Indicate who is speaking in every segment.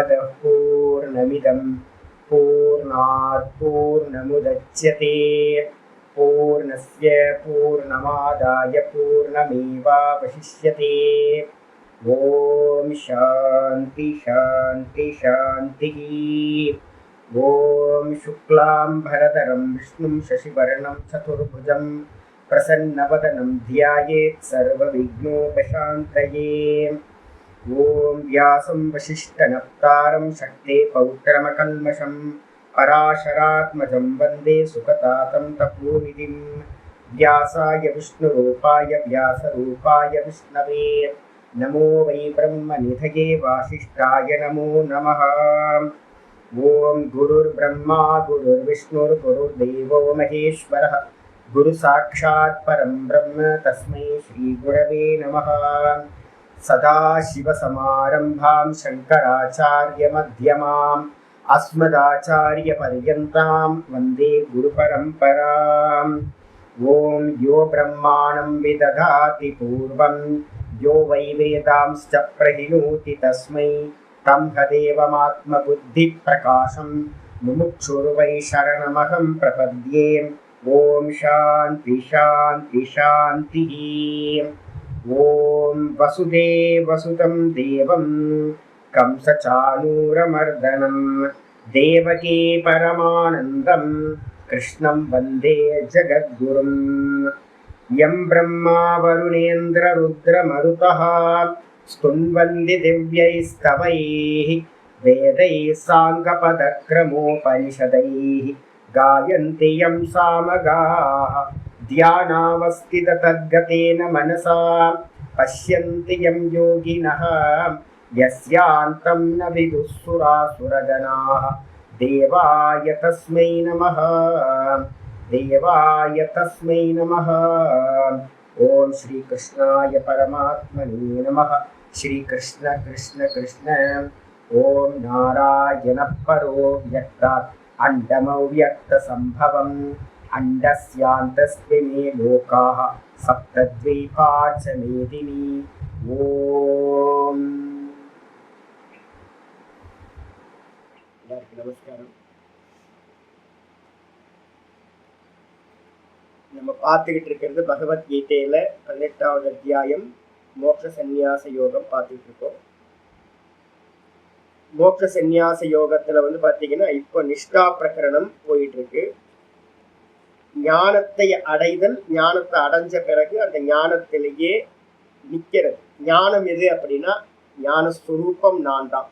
Speaker 1: पूर्णमदः पूर्णमिदं पूर्णात् पूर्णमुदच्यते पूर्णस्य पूर्णमादाय पूर्णमेवावशिष्यते। ॐ शान्ति शान्ति शान्तिः। ॐ शुक्लाम्बरधरं विष्णुं शशिवर्णं चतुर्भुजं प्रसन्नवदनं ध्यायेत् सर्वविघ्नोपशान्तये। ॐ व्यासं वसिष्ठनप्तारं शक्ते पौत्रमकल्मषं पराशरात्मजं वन्दे सुखतातं तपोनिधिं। व्यासाय विष्णुरूपाय व्यासरूपाय विष्णवे नमो वै ब्रह्मनिधये वासिष्ठाय नमो नमः। ॐ गुरुर्ब्रह्मा गुरुर्विष्णुर्गुरुर्देवो महेश्वरः गुरुसाक्षात् परं ब्रह्म तस्मै श्रीगुरवे नमः। सदाशिवसमारम्भां शङ्कराचार्यमध्यमाम् अस्मदाचार्यपर्यन्तां वन्दे गुरुपरम्पराम्। ॐ यो ब्रह्माणं विदधाति पूर्वं यो वै वेदांश्च प्रहिणोति तस्मै तदेवमात्मबुद्धिप्रकाशं मुमुक्षुर्वै शरणमहं प्रपद्ये। ॐ शान्ति शान्ति शान्तिः। ॐ वसुदेवसुतं देवं कंसचाणूरमर्दनं देवकी परमानन्दं कृष्णं वन्दे जगद्गुरुं। यं ब्रह्मा वरुणेन्द्ररुद्रमरुतः स्तुन्वन्ति दिव्यैस्तवैः वेदैः साङ्गपदक्रमोपनिषदैः गायन्ति यं सामगाः ध्यानावस्थिततद्गतेन मनसा पश्यन्ति यं योगिनः यस्यान्तं न विदुःसुरासुरगणाः। देवाय तस्मै नमः देवाय तस्मै नमः। ॐ श्रीकृष्णाय परमात्मने नमः। श्रीकृष्ण कृष्ण कृष्ण। ॐ नारायणः परो व्यक्तात् अण्डमव्यक्तसम्भवम् अण्डस्यान्तस्मिन् लोकाः सप्तद्वीपा च मेदिनी। ॐ நமஸ்காரம். நம்ம பார்த்துக்கிட்டு இருக்கிறது பகவத்கீதையில 18வது அத்தியாயம் மோட்ச சந்நியாச யோகம் பார்த்துட்டு இருக்கோம். மோட்ச சந்நியாச யோகத்துல பார்த்தீங்கன்னா இப்போ நிஷ்டா பிரகரணம் போயிட்டு இருக்கு. ஞானத்தை அடைதல், ஞானத்தை அடைஞ்ச பிறகு அந்த ஞானத்திலேயே நிற்கிறது. ஞானம் எது அப்படின்னா ஞானஸ்வரூபம் நான் தான்,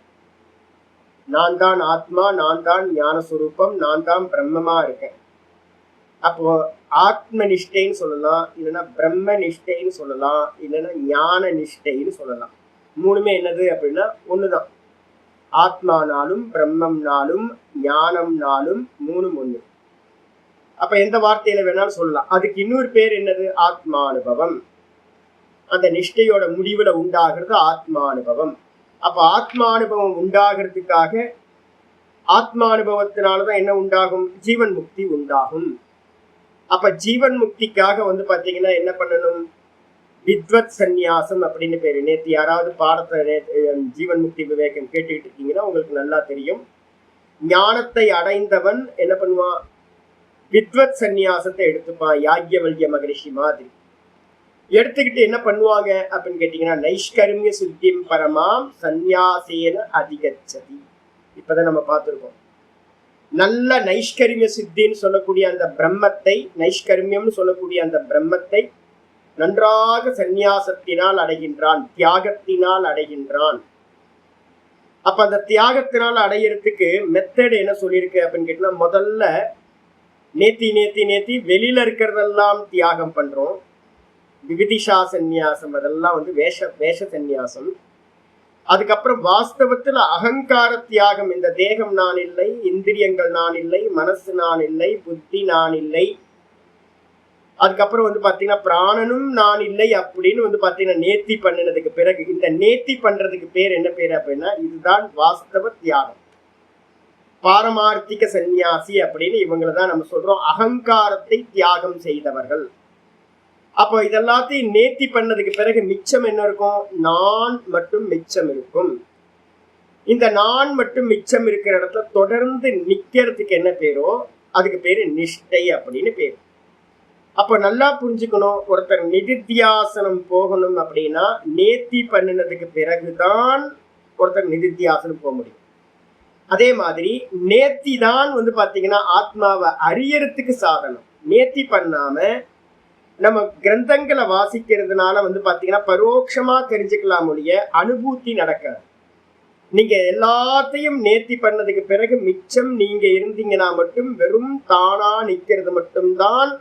Speaker 1: நான் தான் ஆத்மா, நான் தான் ஞானஸ்வரூபம், நான் தான் பிரம்மமா இருக்கேன். அப்போ ஆத்ம நிஷ்டைன்னு சொல்லலாம், இல்லைன்னா பிரம்ம நிஷ்டைன்னு சொல்லலாம், இல்லைன்னா ஞான நிஷ்டைன்னு சொல்லலாம். மூணுமே என்னது அப்படின்னா ஒண்ணுதான். ஆத்மானாலும் பிரம்மம்னாலும் ஞானம்னாலும் மூணும் ஒண்ணு. அப்ப எந்த வார்த்தையில வேணாலும் சொல்லலாம். அதுக்கு இன்னொரு பேர் என்னது? ஆத்மானுபவம். அந்த நிஷ்டையோட முடிவுல உண்டாகிறது ஆத்மானுபவம். அப்ப ஆத்மானுபவம் உண்டாகிறதுக்காக, ஆத்மானுபவத்தினாலதான் என்ன உண்டாகும்? ஜீவன் முக்தி உண்டாகும். அப்ப ஜீவன் முக்திக்காக பாத்தீங்கன்னா என்ன பண்ணணும்? வித்வத் சந்நியாசம் அப்படின்னு பேரு. நேற்று யாராவது பாடத்தை ஜீவன் முக்தி விவேகம் கேட்டுக்கிட்டு இருக்கீங்கன்னா உங்களுக்கு நல்லா தெரியும். ஞானத்தை அடைந்தவன் என்ன பண்ணுவான்? வித்வத் சந்நியாசத்தை எடுத்துப்பான். யாக்ஞவல்ய மகரிஷி மாதிரி எடுத்துக்கிட்டு என்ன பண்ணுவாங்க அப்படின்னு கேட்டீங்கன்னா, நைஷ்கர்மிய சுத்திம் பரமாம் சந்நியாசேன அதிகச்சதி. இப்பதான் நம்ம பார்த்துருக்கோம். நல்ல நைஷ்கர்மிய சித்தின்னு சொல்லக்கூடிய அந்த பிரம்மத்தை, நைஷ்கர்மியம்னு சொல்லக்கூடிய அந்த பிரம்மத்தை நன்றாக சந்நியாசத்தினால் அடைகின்றான், தியாகத்தினால் அடைகின்றான். அப்ப அந்த தியாகத்தினால் அடையிறதுக்கு மெத்தட் என்ன சொல்லியிருக்கு அப்படின்னு கேட்டீங்கன்னா, முதல்ல நேத்தி வெளியில இருக்கிறதெல்லாம் தியாகம் பண்றோம். விவிதிஷா சந்நியாசம், அதெல்லாம் வேஷ சந்நியாசம். அதுக்கப்புறம் வாஸ்தவத்துல அகங்கார தியாகம். இந்த தேகம் நான் இல்லை, இந்திரியங்கள் நான் இல்லை, மனசு நான் இல்லை, புத்தி நான் இல்லை. அதுக்கப்புறம் பாத்தீங்கன்னா பிராணனும் நான் இல்லை அப்படின்னு பாத்தீங்கன்னா நேர்த்தி பண்ணினதுக்கு பிறகு, இந்த நேர்த்தி பண்றதுக்கு பேர் என்ன பேர் அப்படின்னா, இதுதான் வாஸ்தவ தியாகம். பாரமார்த்திக சந்நியாசி அப்படின்னு இவங்களதான் நம்ம சொல்றோம். அகங்காரத்தை தியாகம் செய்தவர்கள். அப்போ இதெல்லாத்தையும் நேர்த்தி பண்ணதுக்கு பிறகு மிச்சம் என்ன இருக்கும்? நான் மட்டும் மிச்சம் இருக்கும். இந்த நான் மட்டும் மிச்சம் இருக்கிற இடத்துல தொடர்ந்து நிக்கிறதுக்கு என்ன பேரோ அதுக்கு பேரு நிஷ்டை அப்படின்னு பேரு. அப்ப நல்லா புரிஞ்சுக்கணும், ஒருத்தர் நிதித்தியாசனம் போகணும் அப்படின்னா நேர்த்தி பண்ணினதுக்கு பிறகுதான் ஒருத்தர் நிதித்தியாசனம் போக முடியும். அதே மாதிரி நேர்த்தி தான் பாத்தீங்கன்னா ஆத்மாவை அறியறதுக்கு சாதனம். நேர்த்தி பண்ணாம நம்ம கிரந்தங்களை வாசிக்கிறதுனால பாத்தீங்கன்னா பரோட்சமா தெரிஞ்சுக்கலாம் ஒழிய அனுபூதி நடக்காது. நீங்க எல்லாத்தையும் நேர்த்தி பண்ணதுக்கு பிறகு மிச்சம் நீங்க இருந்தீங்கன்னா மட்டும் வெறும் தானா நிக்கிறது மட்டும்தான்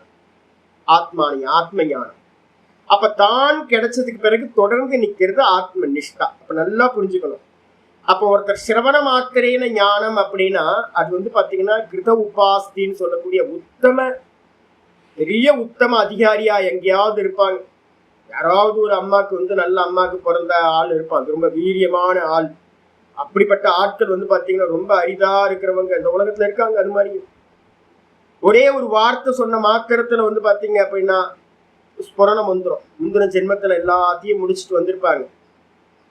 Speaker 1: ஆத்ம ஞானம். அப்ப தான் கிடைச்சதுக்கு பிறகு தொடர்ந்து நிக்கிறது ஆத்ம நிஷ்டா. அப்ப நல்லா புரிஞ்சுக்கணும். அப்போ ஒருத்தர் சிரவண மாத்திரேன ஞானம் அப்படின்னா அது பாத்தீங்கன்னா கிருத உபாஸ்தின்னு சொல்லக்கூடிய பெரிய உத்தம அதிகாரியா எங்கேயாவது இருப்பாங்க. யாராவது ஒரு அம்மாக்கு நல்ல அம்மாக்கு பிறந்த ஆள் இருப்பாங்க, ரொம்ப வீரியமான ஆள். அப்படிப்பட்ட ஆட்கள் பாத்தீங்கன்னா ரொம்ப அரிதா இருக்கிறவங்க இந்த உலகத்துல இருக்காங்க. அது மாதிரி ஒரே ஒரு வார்த்தை சொன்ன மாத்திரத்துல பாத்தீங்க அப்படின்னா ஸ்புரணம் வந்துடும். முந்தின ஜென்மத்துல எல்லாத்தையும் முடிச்சுட்டு வந்திருப்பாங்க.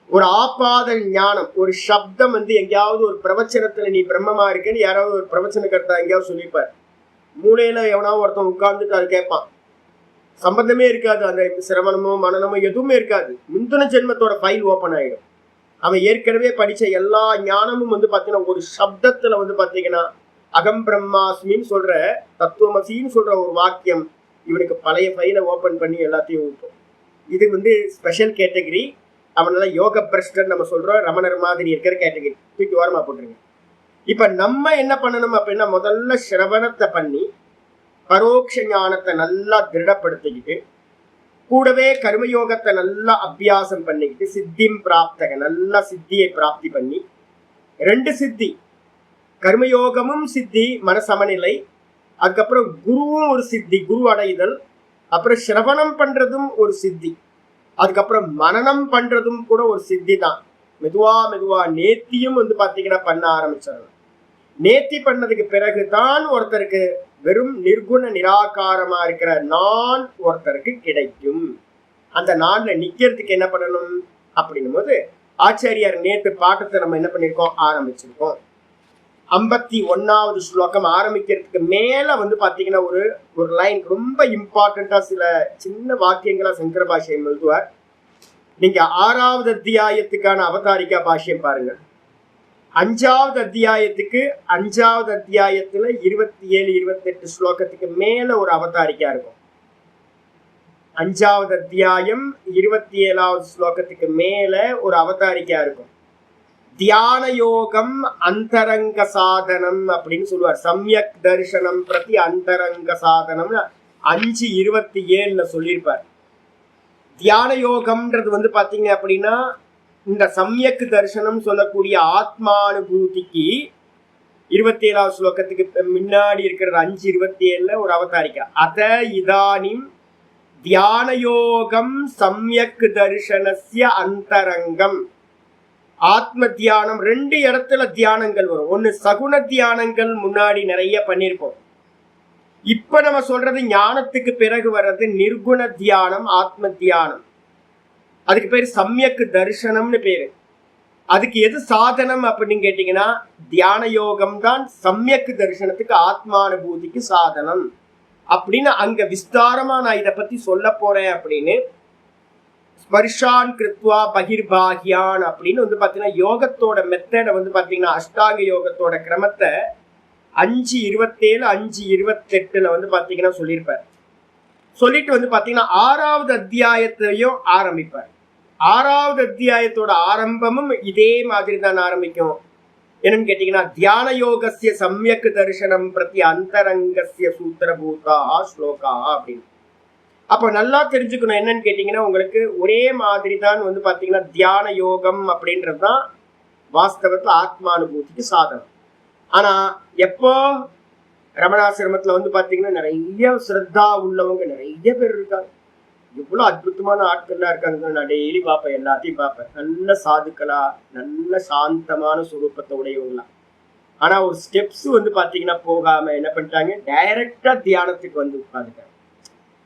Speaker 1: ஒரு ஆபாத ஞானம், ஒரு சப்தம் எங்கேயாவது ஒரு பிரவச்சனத்துல நீ பிரம்மமா இருக்கேன்னு யாராவது ஒரு பிரவச்சன கர்த்தா எங்கேயாவது சொல்லியிருப்பார். மூளையில எவனாவது ஒருத்தன் உட்கார்ந்துட்டு அது கேட்பான். சம்பந்தமே இருக்காது, அந்த சிரவணமோ மனநமோ எதுவுமே இருக்காது. முந்தின ஜென்மத்தோட ஃபைல் ஓப்பன் ஆயிடும். அவன் ஏற்கனவே படிச்ச எல்லா ஞானமும் பாத்தீங்கன்னா ஒரு சப்தத்துல பாத்தீங்கன்னா அகம் பிரம்மாஸ்மின்னு சொல்ற தத்துவமசின்னு சொல்ற ஒரு வாக்கியம் இவனுக்கு பழைய ஃபைலை ஓப்பன் பண்ணி எல்லாத்தையும் ஊட்டும். இது ஸ்பெஷல் கேட்டகரி. அவனால யோக பிரஷ்டர் நம்ம சொல்றோம், ரமணர் மாதிரி இருக்கிற கேட்டகரி. தூக்கி ஓரமா போட்டுருங்க. இப்ப நம்ம என்ன பண்ணணும் அப்படின்னா முதல்ல சிரவணத்தை பண்ணி பரோட்ச ஞானத்தை நல்லா திருடப்படுத்திக்கிட்டு கூடவே கர்மயோகத்தை நல்லா அபியாசம் பண்ணிக்கிட்டு சித்திம் பிராப்தக நல்லா சித்தியை பிராப்தி பண்ணி 2 சித்தி, கர்மயோகமும் சித்தி மனசமநிலை, அதுக்கப்புறம் குருவும் ஒரு சித்தி குரு அடைதல், அப்புறம் சிரவணம் பண்றதும் ஒரு சித்தி, அதுக்கப்புறம் மனனம் பண்றதும் கூட ஒரு சித்தி தான். மெதுவா நேர்த்தியும் பாத்தீங்கன்னா பண்ண ஆரம்பிச்சிடணும். நேர்த்தி பண்ணதுக்கு பிறகுதான் ஒருத்தருக்கு வெறும் நிர்குண நிராகாரமா இருக்கிற நான் ஒருத்தருக்கு கிடைக்கும். அந்த நான்ல நிக்கிறதுக்கு என்ன பண்ணணும் அப்படின்னும் போது ஆச்சாரியார் நேற்று பாட்டத்தை நம்ம என்ன பண்ணிருக்கோம் ஆரம்பிச்சிருக்கோம். 51வது ஸ்லோகம் ஆரம்பிக்கிறதுக்கு மேல பாத்தீங்கன்னா ஒரு லைன் ரொம்ப இம்பார்ட்டண்டா சில சின்ன வாக்கியங்களா சங்கர பாஷ்யம் எழுதுவார். நீங்க 6வது அத்தியாயத்துக்கான அவதாரிகா பாஷ்யம் பாருங்க. 5வது அத்தியாயத்துக்கு 5வது அத்தியாயத்துல 27, 28 ஸ்லோகத்துக்கு மேல ஒரு அவதாரிக்கா இருக்கும். 5வது அத்தியாயம் 27வது ஸ்லோகத்துக்கு மேல ஒரு அவதாரிக்கா இருக்கும். தியான யோகம் அந்தரங்க சாதனம் அப்படின்னு சொல்லுவார். சம்யக் தர்சனம் பிரதி அந்தரங்க சாதனம் 5:27 சொல்லியிருப்பார். தியான யோகம்ன்றது பாத்தீங்க அப்படின்னா இந்த சம்யக் தர்சனம் சொல்லக்கூடிய ஆத்மானுபூதிக்கு 27வது ஸ்லோகத்துக்கு முன்னாடி இருக்கிற 5:27 ஒரு அவதாரிக்கா. அத இதானிம் தியான யோகம் சம்யக் தர்சனஸ்ய அந்தரங்கம். ஆத்ம தியானம் 2 இடத்துல தியானங்கள் வரும். ஒண்ணு சகுண தியானங்கள் முன்னாடி நிறைய பண்ணிருப்போம். இப்ப நம்ம சொல்றது ஞானத்துக்கு பிறகு வர்றது நிர்குண தியானம், ஆத்ம தியானம். அதுக்கு பேரு சம்யக் தர்சனம்னு பேரு. அதுக்கு எது சாதனம் அப்படின்னு கேட்டீங்கன்னா தியான யோகம் தான் சம்யக் தரிசனத்துக்கு ஆத்மானுபூதிக்கு சாதனம் அப்படின்னு அங்க விஸ்தாரமா நான் இதை பத்தி சொல்ல போறேன். அப்படின்னு ஸ்பர்ஷான் கிருத்வா பகிர்பாகியான் அப்படின்னு பாத்தீங்கன்னா யோகத்தோட மெத்தடை பாத்தீங்கன்னா அஷ்டாங்க யோகத்தோட கிரமத்தை 5:27, 5:28 பாத்தீங்கன்னா சொல்லியிருப்பார். சொல்லிட்டு பாத்தீங்கன்னா 6வது அத்தியாயத்தையும் ஆரம்பிப்பார். 6வது அத்தியாயத்தோட ஆரம்பமும் இதே மாதிரி தான் ஆரம்பிக்கும். என்னன்னு கேட்டீங்கன்னா தியான யோகஸ்ய சம்யக் தரிசனம் பிரதி அந்தரங்கஸ்ய சூத்திரபூதா ஸ்லோகா அப்படின்னு. அப்ப நல்லா தெரிஞ்சுக்கணும் என்னன்னு கேட்டீங்கன்னா உங்களுக்கு ஒரே மாதிரி தான் பாத்தீங்கன்னா தியான யோகம் அப்படின்றதுதான் வாஸ்தவத்துல ஆத்மானுபூதிக்கு சாதனம். ஆனா எப்போ ரமணாசிரமத்துல பாத்தீங்கன்னா நிறைய ஸ்ரத்தா உள்ளவங்க நிறைய பேர் இருக்காங்க. எவ்வளவு அற்புதமான ஆட்கள்லாம் இருக்காங்க. நான் டெய்லி பார்ப்பேன், எல்லாத்தையும் பார்ப்பேன். நல்ல சாதுக்களா, நல்ல சாந்தமான சுரூபத்தை உடையவங்களா. ஆனா ஒரு ஸ்டெப்ஸ் பாத்தீங்கன்னா போகாம என்ன பண்ணிட்டாங்க, டைரக்டா தியானத்துக்கு உட்காந்துட்டாங்க.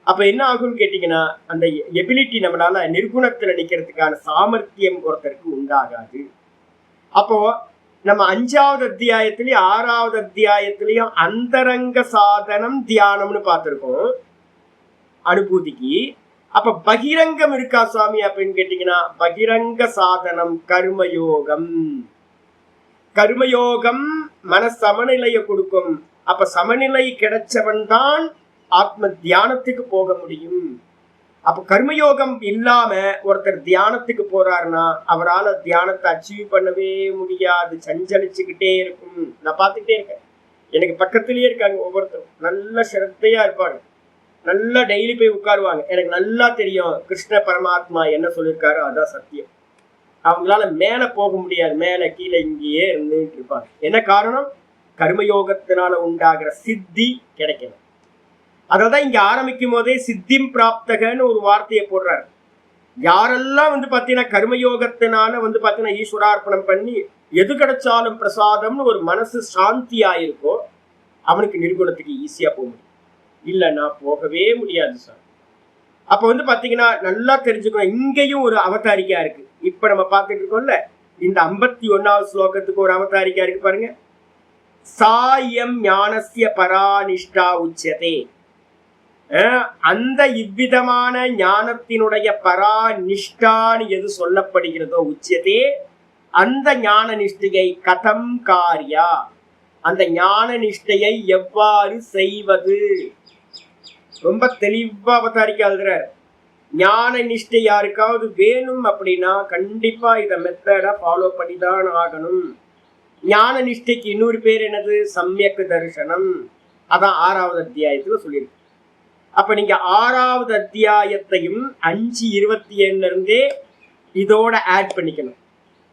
Speaker 1: அப்ப என்ன ஆகும்னு கேட்டீங்கன்னா அந்த எபிலிட்டி நம்மளால நிர்குணத்துல நிக்கிறதுக்கான சாமர்த்தியம் ஒருத்தருக்கு உண்டாகாது. அப்போ நம்ம 5வது அத்தியாயத்திலயும் 6வது அத்தியாயத்திலயும் அந்தரங்க சாதனம் தியானம்னு பார்த்திருக்கோம் அனுபூதிக்கு. அப்ப பகிரங்கம் இருக்கா சுவாமி அப்படின்னு கேட்டீங்கன்னா, பகிரங்க சாதனம் கர்மயோகம். கர்மயோகம் மன சமநிலையை கொடுக்கும். அப்ப சமநிலை கிடைச்சவன் தான் ஆத்ம தியானத்துக்கு போக முடியும். அப்ப கர்மயோகம் இல்லாம ஒருத்தர் தியானத்துக்கு போறாருன்னா அவரால் தியானத்தை அச்சீவ் பண்ணவே முடியாது, சஞ்சலிச்சுக்கிட்டே இருக்கும். நான் பார்த்துக்கிட்டே இருக்கேன், எனக்கு பக்கத்திலேயே இருக்காங்க ஒவ்வொருத்தரும், நல்ல சிரத்தையா இருப்பாங்க, நல்லா டெய்லி போய் உட்காருவாங்க. எனக்கு நல்லா தெரியும் கிருஷ்ண பரமாத்மா என்ன சொல்லியிருக்காரோ அதான் சத்தியம். அவங்களால மேல போக முடியாது, மேல கீழே இங்கேயே இருந்துட்டு இருப்பாங்க. என்ன காரணம்? கர்மயோகத்தினால உண்டாகிற சித்தி கிடைக்கல. அதான் இங்க ஆரம்பிக்கும் போதே சித்திம் பிராப்தகன்னு ஒரு வார்த்தையை போடுறாரு. யாரெல்லாம் பாத்தீங்கன்னா கர்மயோகத்தினால பாத்தீங்கன்னா ஈஸ்வரார்ப்பணம் பண்ணி எது கிடைச்சாலும் பிரசாதம்னு ஒரு மனசு சாந்தி ஆயிருக்கோ அவனுக்கு நிர்குணத்துக்கு ஈஸியா போக முடியும். இல்லைன்னா போகவே முடியாது சார். அப்ப பாத்தீங்கன்னா நல்லா தெரிஞ்சுக்கணும், இங்கேயும் ஒரு அவதாரிக்கா இருக்கு. இப்ப நம்ம பார்த்துட்டு இருக்கோம்ல, இந்த 51வது ஸ்லோகத்துக்கு ஒரு அவதாரிக்கா இருக்கு பாருங்க. சாயம் ஞானஸ்ய பரானிஷ்டா உச்சதே. அந்த இவ்விதமான ஞானத்தினுடைய பராநிஷ்டான்னு எது சொல்லப்படுகிறதோ உச்சதே, அந்த ஞான நிஷ்டையை கதம் காரியா, அந்த ஞான நிஷ்டையை எவ்வாறு செய்வது, ரொம்ப தெளிவா அவதாரிக்க எழுதுறார். ஞான நிஷ்டை யாருக்காவது வேணும் அப்படின்னா கண்டிப்பா இத மெத்தடா ஃபாலோ பண்ணிதான் ஆகணும். ஞான நிஷ்டைக்கு இன்னொரு பேர் என்னது? சம்யக் தரிசனம். அதான் 6வது அத்தியாயத்துல சொல்லியிருக்கு. அப்ப நீங்க 6வது அத்தியாயத்தையும் 5:27 இருந்தே இதோட ஆட் பண்ணிக்கணும்.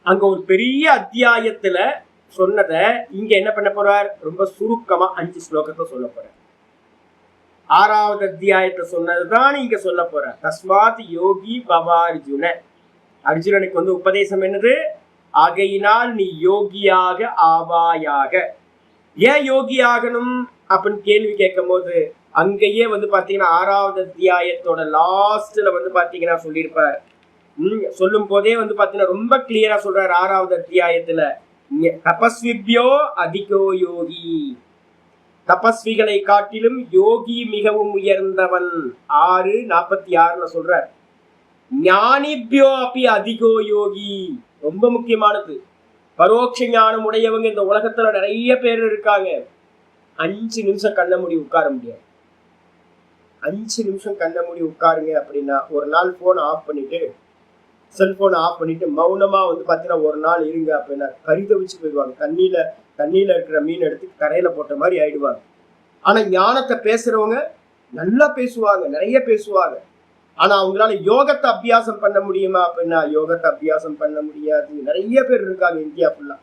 Speaker 1: அங்க ஒரு பெரிய அத்தியாயத்துல சொன்னதை இங்க என்ன பண்ண போறார்? ரொம்ப சுருக்கமா 5 ஸ்லோகத்தை சொல்ல போறார். 6வது அத்தியாயத்தை சொன்னதுதான் இங்க சொல்ல போற. தஸ்மாத் யோகி பவார்ஜுன. அர்ஜுனனுக்கு உபதேசம் என்னது? ஆகையினால் நீ யோகியாக ஆவாயாக. ஏன் யோகி ஆகணும் அப்படின்னு கேள்வி கேட்கும் போது அங்கேயே பாத்தீங்கன்னா 6வது அத்தியாயத்தோட லாஸ்ட்ல பாத்தீங்கன்னா சொல்லியிருப்பார். சொல்லும் போதே பாத்தீங்கன்னா ரொம்ப கிளியரா சொல்றாரு 6வது அத்தியாயத்துல, தபஸ்விபியோ அதிகோ யோகி. தபஸ்விகளை காட்டிலும் யோகி மிகவும் உயர்ந்தவன். 6:46 சொல்றார். ஞானிபியோ அப்படி அதிகோ யோகி. ரொம்ப முக்கியமானது. பரோட்ச ஞானம் உடையவங்க இந்த உலகத்துல நிறைய பேர் இருக்காங்க. 5 நிமிஷம் கண்ண மூடி உட்கார முடியாது. 5 நிமிஷம் கண்ண மூடி உட்காருங்க அப்படின்னா, ஒரு நாள் போன் ஆஃப் பண்ணிட்டு, செல்போன் ஆஃப் பண்ணிட்டு மௌனமா பாத்தீங்கன்னா ஒரு நாள் இருங்க அப்படின்னா கரித வச்சு போயிடுவாங்க. தண்ணியில இருக்கிற மீன் எடுத்து கரையில போட்ட மாதிரி ஆயிடுவாங்க. ஆனா ஞானத்தை பேசுறவங்க நல்லா பேசுவாங்க, நிறைய பேசுவாங்க. ஆனா அவங்களால யோகத்தை அபியாசம் பண்ண முடியுமா அப்படின்னா யோகத்தை அபியாசம் பண்ண முடியாது. நிறைய பேர் இருக்காங்க இந்தியா ஃபுல்லா.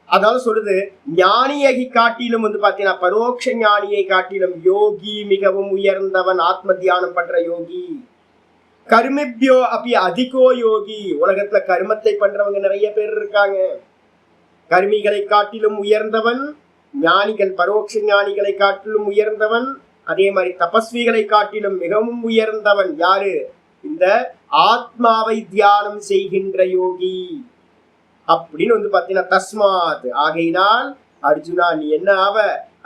Speaker 1: அதனால சொல்லுது, ஞானியை காட்டிலும் பாத்தீங்கன்னா பரோட்ச ஞானியை காட்டிலும் யோகி மிகவும் உயர்ந்தவன். ஆத்ம தியானம் பண்ற யோகி. கர்மிபியோ அப்படி அதிகோ யோகி. உலகத்துல கர்மத்தை பண்றவங்க நிறைய பேர் இருக்காங்க. கர்மிகளை காட்டிலும் உயர்ந்தவன். ஞானிகள் பரோட்ச ஞானிகளை காட்டிலும் உயர்ந்தவன். அதே மாதிரி தபஸ்விகளை காட்டிலும் மிகவும் உயர்ந்தவன் யாரு? இந்த ஆத்மாவை தியானம் செய்கின்ற யோகி அப்படின்னு பாத்தீங்கன்னா தஸ்மாத். ஆகையினால் அர்ஜுனா நீ என்ன ஆவ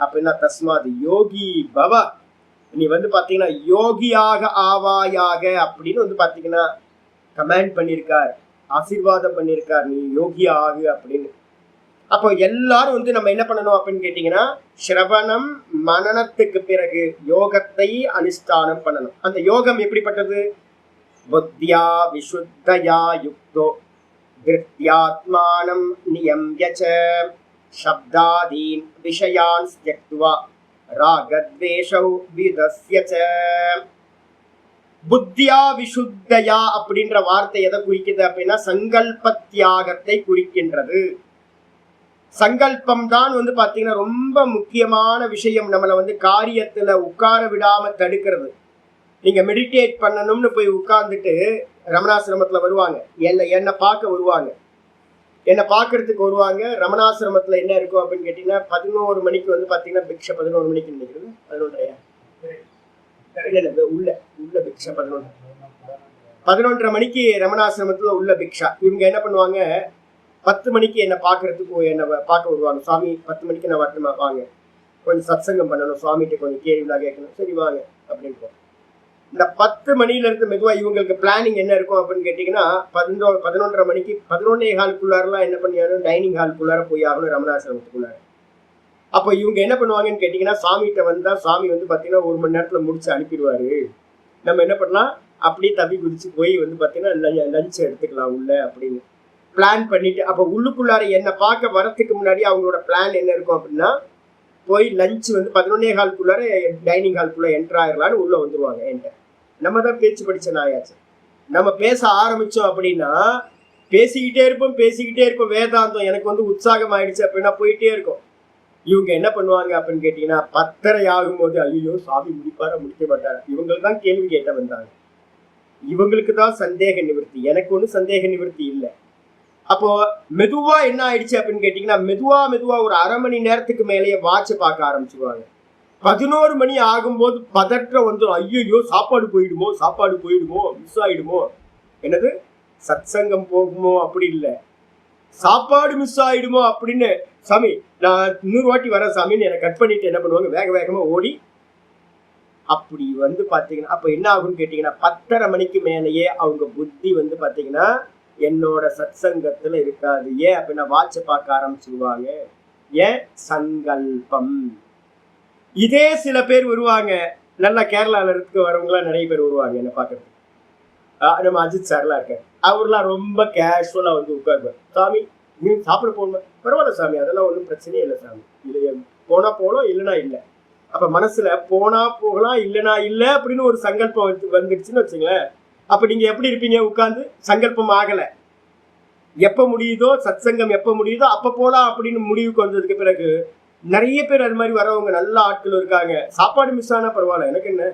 Speaker 1: அப்படின்னா தஸ்மாத் யோகி பவ. நீ பாத்தீங்கன்னா யோகியாக ஆவாயாக அப்படின்னு பாத்தீங்கன்னா கமெண்ட் பண்ணியிருக்கார், ஆசீர்வாதம் பண்ணியிருக்கார், நீ யோகி ஆகு அப்படின்னு. அப்போ எல்லாரும் நம்ம என்ன பண்ணணும் அப்படின்னு கேட்டீங்கன்னா, ஸ்ரவணம் மனனத்துக்கு பிறகு யோகத்தை அனுஷ்டானம் பண்ணணும். அந்த யோகம் எப்படிப்பட்டது? புத்தியா விசுத்தயா யுக்தோ கிருத்யாத்மானம் நியம்யச சப்தாதீன் விஷயான் த்யக்த்வா ராகத்வேஷௌ விதஸ்யச. புத்தியா விசுத்தயா அப்படின்ற வார்த்தை எதை குறிக்குது அப்படின்னா சங்கல்ப தியாகத்தை குறிக்கின்றது. சங்கல்பம் தான் பாத்தீங்கன்னா ரொம்ப முக்கியமான விஷயம். நம்மளை காரியத்துல உட்கார விடாம தடுக்கிறது. நீங்க மெடிடேட் பண்ணணும்னு போய் உட்கார்ந்துட்டு ரமணாசிரமத்துல வருவாங்க, என்னை பார்க்க வருவாங்க, என்னை பார்க்கறதுக்கு வருவாங்க. ரமணாசிரமத்துல என்ன இருக்கும் அப்படின்னு கேட்டீங்கன்னா 11 மணிக்கு பாத்தீங்கன்னா பிக்ஷை 11 மணிக்கு நினைக்கிறது 11:30 உள்ள பிக்ஷா 11:30 மணிக்கு ரமணாசிரமத்துல உள்ள பிக்ஷா. இவங்க என்ன பண்ணுவாங்க, 10 மணிக்கு என்னை பார்க்கறதுக்கு என்னை பார்க்க வருவாங்க. சுவாமி 10 மணிக்கு நான் வரட்டுமா, வாங்க, கொஞ்சம் சத்சங்கம் பண்ணணும், சுவாமிகிட்ட கொஞ்சம் கேள்விலாம் கேட்கணும், சரி வாங்க அப்படின்னு. இந்த 10 மணில இருந்து மெதுவா இவங்களுக்கு பிளானிங் என்ன இருக்கும் அப்படின்னு கேட்டீங்கன்னா 11:30 மணிக்கு 11:15 என்ன பண்ணியாலும் டைனிங் ஹாலுக்குள்ளார போய் ஆகணும், ரமணாசிரமத்துக்குள்ளார. அப்போ இவங்க என்ன பண்ணுவாங்கன்னு கேட்டீங்கன்னா, சாமிகிட்ட வந்தா சாமி வந்து பாத்தீங்கன்னா 1 மணி நேரத்துல முடிச்சு அனுப்பிடுவாரு. நம்ம என்ன பண்ணலாம், அப்படியே தப்பி குதிச்சு போய் வந்து பாத்தீங்கன்னா லஞ்ச் எடுத்துக்கலாம் உள்ள அப்படின்னு பிளான் பண்ணிட்டு. அப்போ உள்ளுக்குள்ளார என்னை பார்க்க வரத்துக்கு முன்னாடி அவங்களோட பிளான் என்ன இருக்கும் அப்படின்னா, போய் லஞ்ச் வந்து 11:15 டைனிங் ஹாலுக்குள்ள என்டர் ஆயிடலான்னு உள்ள வந்துருவாங்க. என்கிட்ட நம்ம தான் பேச்சு படிச்ச நாயாச்சு. நம்ம பேச ஆரம்பிச்சோம் அப்படின்னா பேசிக்கிட்டே இருப்போம். வேதாந்தம் எனக்கு வந்து உற்சாகம் ஆயிடுச்சு அப்படின்னா போயிட்டே இருக்கும். இவங்க என்ன பண்ணுவாங்க அப்படின்னு கேட்டீங்கன்னா 10:30 ஆகும்போது ஐயோ சாமி முடிப்பாரா முடிக்க மாட்டாரா, இவங்களுக்கு தான் கேள்வி கேட்ட வந்தாங்க. இவங்களுக்கு தான் சந்தேக நிவர்த்தி, எனக்கு ஒன்றும் சந்தேக நிவர்த்தி இல்லை. அப்போ மெதுவா என்ன ஆயிடுச்சு அப்படின்னு கேட்டீங்கன்னா மெதுவா ஒரு அரை மணி நேரத்துக்கு மேலேயே வாட்சை பார்க்க ஆரம்பிச்சுடுவாங்க. 11 மணி ஆகும்போது பதற்றம் வந்துடும். ஐயோ சாப்பாடு போயிடுமோ மிஸ் ஆயிடுமோ, என்னது சத்சங்கம் போகுமோ, அப்படி இல்லை சாப்பாடு மிஸ் ஆயிடுமோ அப்படின்னு. சாமி நான் 100 வாட்டி வரேன் சாமின்னு என்னை கட் பண்ணிட்டு என்ன பண்ணுவாங்க, வேகமா ஓடி அப்படி வந்து பாத்தீங்கன்னா அப்ப என்ன ஆகும்னு கேட்டீங்கன்னா 10:30 மணிக்கு மேலேயே அவங்க புத்தி வந்து பாத்தீங்கன்னா என்னோட சத்சங்கத்துல இருக்காது. ஏன் அப்படின்னா வாட்சை பார்க்க ஆரம்பிச்சுடுவாங்க. ஏன், சங்கல்பம். இதே சில பேர் வருவாங்க, நல்லா கேரளால இருக்கு வரவங்களாம் நிறைய பேர் வருவாங்க என்ன பார்க்கறதுக்கு. நம்ம அஜித் சார்லாம் இருக்காரு, அவர்லாம் ரொம்ப கேஷுவலா வந்து உட்காருவார். சாமி நீ சாப்பிட போகணும், பரவாயில்ல சாமி அதெல்லாம் ஒன்றும் பிரச்சனையே இல்லை சாமி, இல்லையா போனா போகணும் இல்லைன்னா இல்லை. அப்ப மனசுல போனா போகலாம் இல்லைன்னா இல்லை அப்படின்னு ஒரு சங்கல்பம் வந்துடுச்சுன்னு வச்சுங்களேன். அப்ப நீங்க எப்படி இருப்பீங்க, உட்கார்ந்து சங்கல்பம் ஆகல, எப்ப முடியுதோ சத்சங்கம் எப்ப முடியுதோ அப்ப போலாம் அப்படின்னு முடிவுக்கு வந்ததுக்கு பிறகு நிறைய பேர் அது மாதிரி வரவங்க நல்ல ஆட்கள் இருக்காங்க. சாப்பாடு மிஸ் ஆனா பரவாயில்ல, எனக்கு என்ன,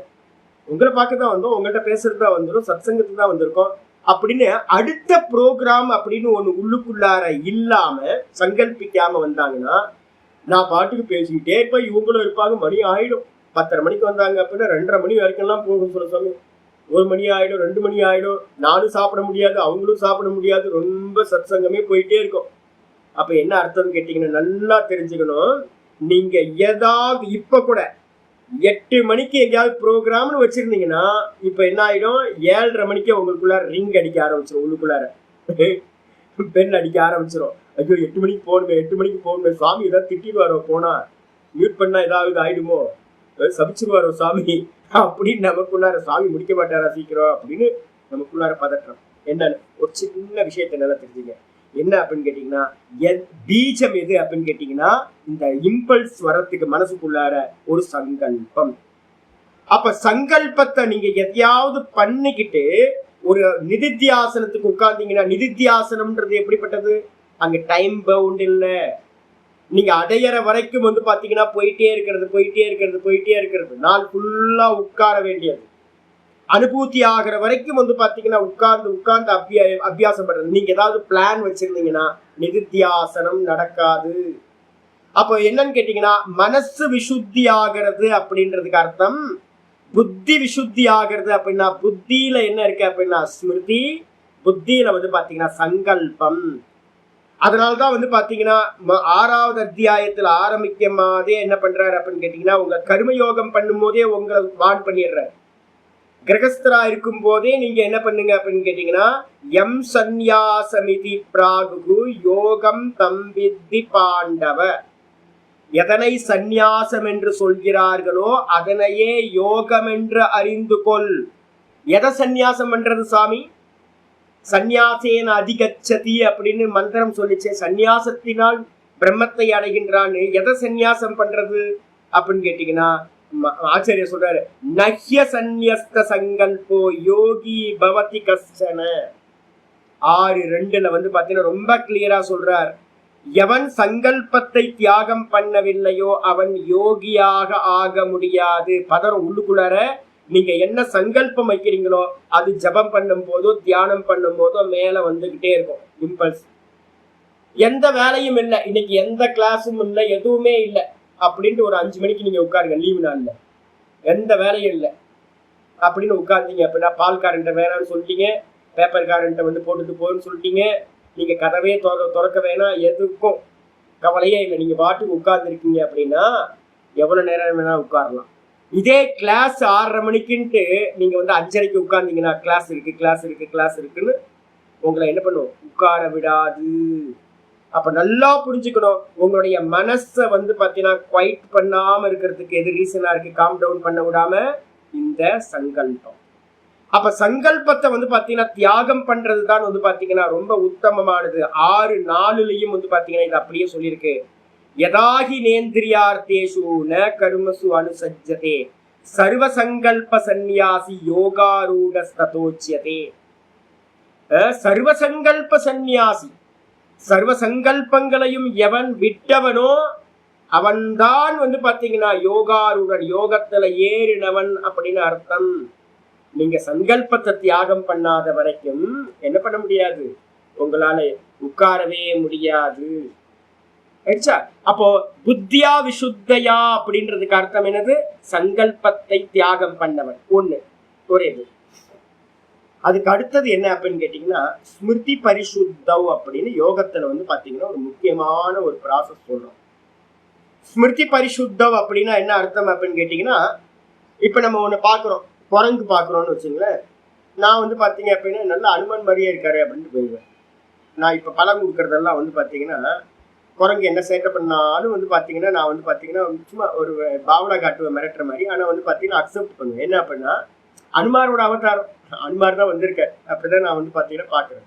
Speaker 1: உங்களை பார்க்க தான் வந்தோம், உங்கள்கிட்ட பேசுறது தான் வந்துடும், சத்சங்கத்துக்கு தான் வந்திருக்கோம் அப்படின்னு அடுத்த ப்ரோக்ராம் அப்படின்னு ஒண்ணு உள்ளுக்குள்ளார இல்லாம சங்கல்பிக்காம வந்தாங்கன்னா நான் பாட்டுக்கு பேசிக்கிட்டே இருப்பேன். இவங்களும் இருப்பாங்க, மணி ஆயிடும். 10:30 மணிக்கு வந்தாங்க அப்படின்னா 2:30 மணி வரைக்கும் எல்லாம் போகும். சொல்ல சொல்லு 1 மணி ஆயிடும், 2 மணி ஆயிடும். நானும் சாப்பிட முடியாது, அவங்களும் சாப்பிட முடியாது, ரொம்ப சத்சங்கமே போயிட்டே இருக்கும். அப்ப என்ன அர்த்தம்னு கேட்டீங்கன்னா நல்லா தெரிஞ்சுக்கணும். நீங்க ஏதாவது இப்ப கூட 8 மணிக்கு எங்கேயாவது ப்ரோக்ராம்னு வச்சிருந்தீங்கன்னா இப்ப என்ன ஆயிடும், 7:30 மணிக்கே உங்களுக்குள்ளார ரிங் அடிக்க ஆரம்பிச்சிடும், உள்ளுக்குள்ளார பெண் அடிக்க ஆரம்பிச்சிடும். ஐயோ 8 மணிக்கு போகணுமே, சுவாமி ஏதாவது திட்டிடுவாரோ, போனா மியூட் பண்ணா ஏதாவது ஆயிடுமோ, சபிச்சிருவாரோ சாமி அப்படின்னு நமக்குள்ளார, சாமி முடிக்க மாட்டாரா சீக்கிரம் அப்படின்னு நமக்குள்ளார பதற்றம். என்னன்னு ஒரு சின்ன விஷயத்த நல்லா தெரிஞ்சுங்க. என்ன அப்படின்னு கேட்டீங்கன்னா பீஜம் எது அப்படின்னு கேட்டீங்கன்னா இந்த இம்பல்ஸ் வரத்துக்கு மனசுக்குள்ளார ஒரு சங்கல்பம். அப்ப சங்கல்பத்தை நீங்க எதையாவது பண்ணிக்கிட்டு ஒரு நிதித்தியாசனத்துக்கு உட்கார்ந்தீங்கன்னா, நிதித்தியாசனம்ன்றது எப்படிப்பட்டது, அங்க டைம் பவுண்ட் இல்லை, நீங்க அடையிற வரைக்கும் வந்து பாத்தீங்கன்னா போயிட்டே இருக்கிறது, நாள் ஃபுல்லா உட்கார வேண்டியது, அனுபூதி ஆகிற வரைக்கும் வந்து பாத்தீங்கன்னா உட்கார்ந்து அபியாசம் பண்றது. நீங்க ஏதாவது பிளான் வச்சிருந்தீங்கன்னா நிதித்தியாசனம் நடக்காது. அப்போ என்னன்னு கேட்டீங்கன்னா மனசு விசுத்தி ஆகிறது அப்படின்றதுக்கு அர்த்தம் புத்தி விசுத்தி ஆகிறது. அப்படின்னா புத்தியில என்ன இருக்கு அப்படின்னா ஸ்மிருதி, புத்தியில வந்து பாத்தீங்கன்னா சங்கல்பம். அதனாலதான் வந்து பாத்தீங்கன்னா 6வது அத்தியாயத்துல ஆரம்பிக்கும் போதே என்ன பண்றாரு அப்படின்னு கேட்டீங்கன்னா உங்க கர்மயோகம் பண்ணும் போதே உங்களை வான் பண்ணிடுறாரு. கிரகஸ்தரா இருக்கும் போதே நீங்க என்ன பண்ணுங்க அப்படின்னு கேட்டீங்கன்னா எம் சந்நியாசமிதி பிராகு யோகம் தம்பித்தி பாண்டவ, எதனை சந்நியாசம் என்று சொல்கிறார்களோ அதனையே யோகம் என்று அறிந்து கொள். எதை சந்நியாசம் பண்றது சாமி, சந்நியாசேன அதிகச்சதி அப்படின்னு மந்திரம் சொல்லிச்சு, சந்நியாசத்தினால் பிரம்மத்தை அடைகின்றான்னு. எதை சந்நியாசம் பண்றது அப்படின்னு கேட்டீங்கன்னா ஆச்சாரிய சொல்றாரு நஹ்ய சந்நியஸ்த சங்கல்போ யோகி பவதி கஷ்டன. 6:2 வந்து பாத்தீங்கன்னா ரொம்ப கிளியரா சொல்றார், எவன் சங்கல்பத்தை தியாகம் பண்ணவில்லையோ அவன் யோகியாக ஆக முடியாது. பதறம் உள்ளுக்குள்ளார நீங்க என்ன சங்கல்பம் வைக்கிறீங்களோ அது ஜபம் பண்ணும் போதோ தியானம் பண்ணும் போதோ மேல வந்துகிட்டே இருக்கும் இம்பல்ஸ். எந்த வேலையும் இல்லை, இன்னைக்கு எந்த கிளாஸும் இல்லை, எதுவுமே இல்லை அப்படின்ட்டு ஒரு 5 மணிக்கு நீங்க உட்காருங்க, லீவு நாள்ல எந்த வேலையும் இல்லை அப்படின்னு உட்கார்ந்தீங்க அப்படின்னா பால்காரன்ட்ட வேணான்னு சொல்லிட்டீங்க, பேப்பர் காரன்ட்ட வந்து போட்டுட்டு போன்னு சொல்லிட்டீங்க, நீங்க கதவே திறக்க வேணாம், எதுக்கும் கவலையே இல்லை. நீங்க பாட்டுக்கு உட்கார்ந்து இருக்கீங்க அப்படின்னா எவ்வளவு நேரம் வேணா உட்காரலாம். இதே கிளாஸ் 6:30 மணிக்குன்ட்டு நீங்க வந்து 5:30க்கு உட்கார்ந்தீங்கன்னா கிளாஸ் இருக்குன்னு உங்களை என்ன பண்ணும், உட்கார விடாது. அப்ப நல்லா புரிஞ்சுக்கணும், உங்களுடைய மனசை வந்து பாத்தீங்கன்னா குவைட் பண்ணாம இருக்கிறதுக்கு எது ரீசனா இருக்கு, காம் டவுன் பண்ண விடாம இந்த சங்கல்பம். அப்ப சங்கல்பத்தை வந்து பாத்தீங்கன்னா தியாகம் பண்றது தான் வந்து பாத்தீங்கன்னா ரொம்ப உத்தமமானது. 6:4 வந்து பாத்தீங்கன்னா இது அப்படியே சொல்லியிருக்கு. யதாகி நேந்திரியார்த்தேஷு ந கர்மசு அனுசஜ்ஜதே சர்வ சங்கல்ப சந்நியாசி யோகாரூடஸ்ததோச்யதே. சர்வ சங்கல்ப சந்நியாசி, சர்வ சங்கல்பங்களையும் எவன் விட்டவனோ அவன்தான் வந்து பாத்தீங்கன்னா யோகாரூடன், யோகத்துல ஏறினவன் அப்படின்னு அர்த்தம். நீங்க சங்கல்பத்தை தியாகம் பண்ணாத வரைக்கும் என்ன பண்ண முடியாது, உங்களால உட்காரவே முடியாது. அப்போ புத்தியா விசுத்தையா அப்படின்றதுக்கு அர்த்தம் என்னது, சங்கல்பத்தை தியாகம் பண்ணவன் ஒண்ணு ஒரே இது. அதுக்கு அடுத்தது என்ன அப்படின்னு கேட்டீங்கன்னா ஸ்மிருதி பரிசுத்தவ் அப்படின்னு யோகத்துல வந்து பாத்தீங்கன்னா ஒரு முக்கியமான ஒரு ப்ராசஸ் சொல்றோம். ஸ்மிருதி பரிசுத்தவ் அப்படின்னா என்ன அர்த்தம் அப்படின்னு கேட்டீங்கன்னா, இப்ப நம்ம ஒண்ணு பாக்குறோம், குரங்கு பாக்குறோம்னு வச்சுங்களேன். நான் வந்து பாத்தீங்க அப்படின்னா நல்லா அனுமன் மாதிரியே இருக்காரு அப்படின்ட்டு போயிடுவேன். நான் இப்ப பழம் கொடுக்கறதெல்லாம் வந்து பாத்தீங்கன்னா குரங்கு என்ன சேட்டை பண்ணாலும் வந்து பாத்தீங்கன்னா நான் வந்து பாத்தீங்கன்னா சும்மா ஒரு பாவலா காட்டுவேன் மிரட்டுற மாதிரி. ஆனா வந்து பாத்தீங்கன்னா அக்செப்ட் பண்ணுவேன். என்ன அப்படின்னா அனுமாரோட அவதாரம், அனுமார் தான் வந்திருக்கேன் அப்படிதான் நான் வந்து பாத்தீங்கன்னா பாக்குறேன்.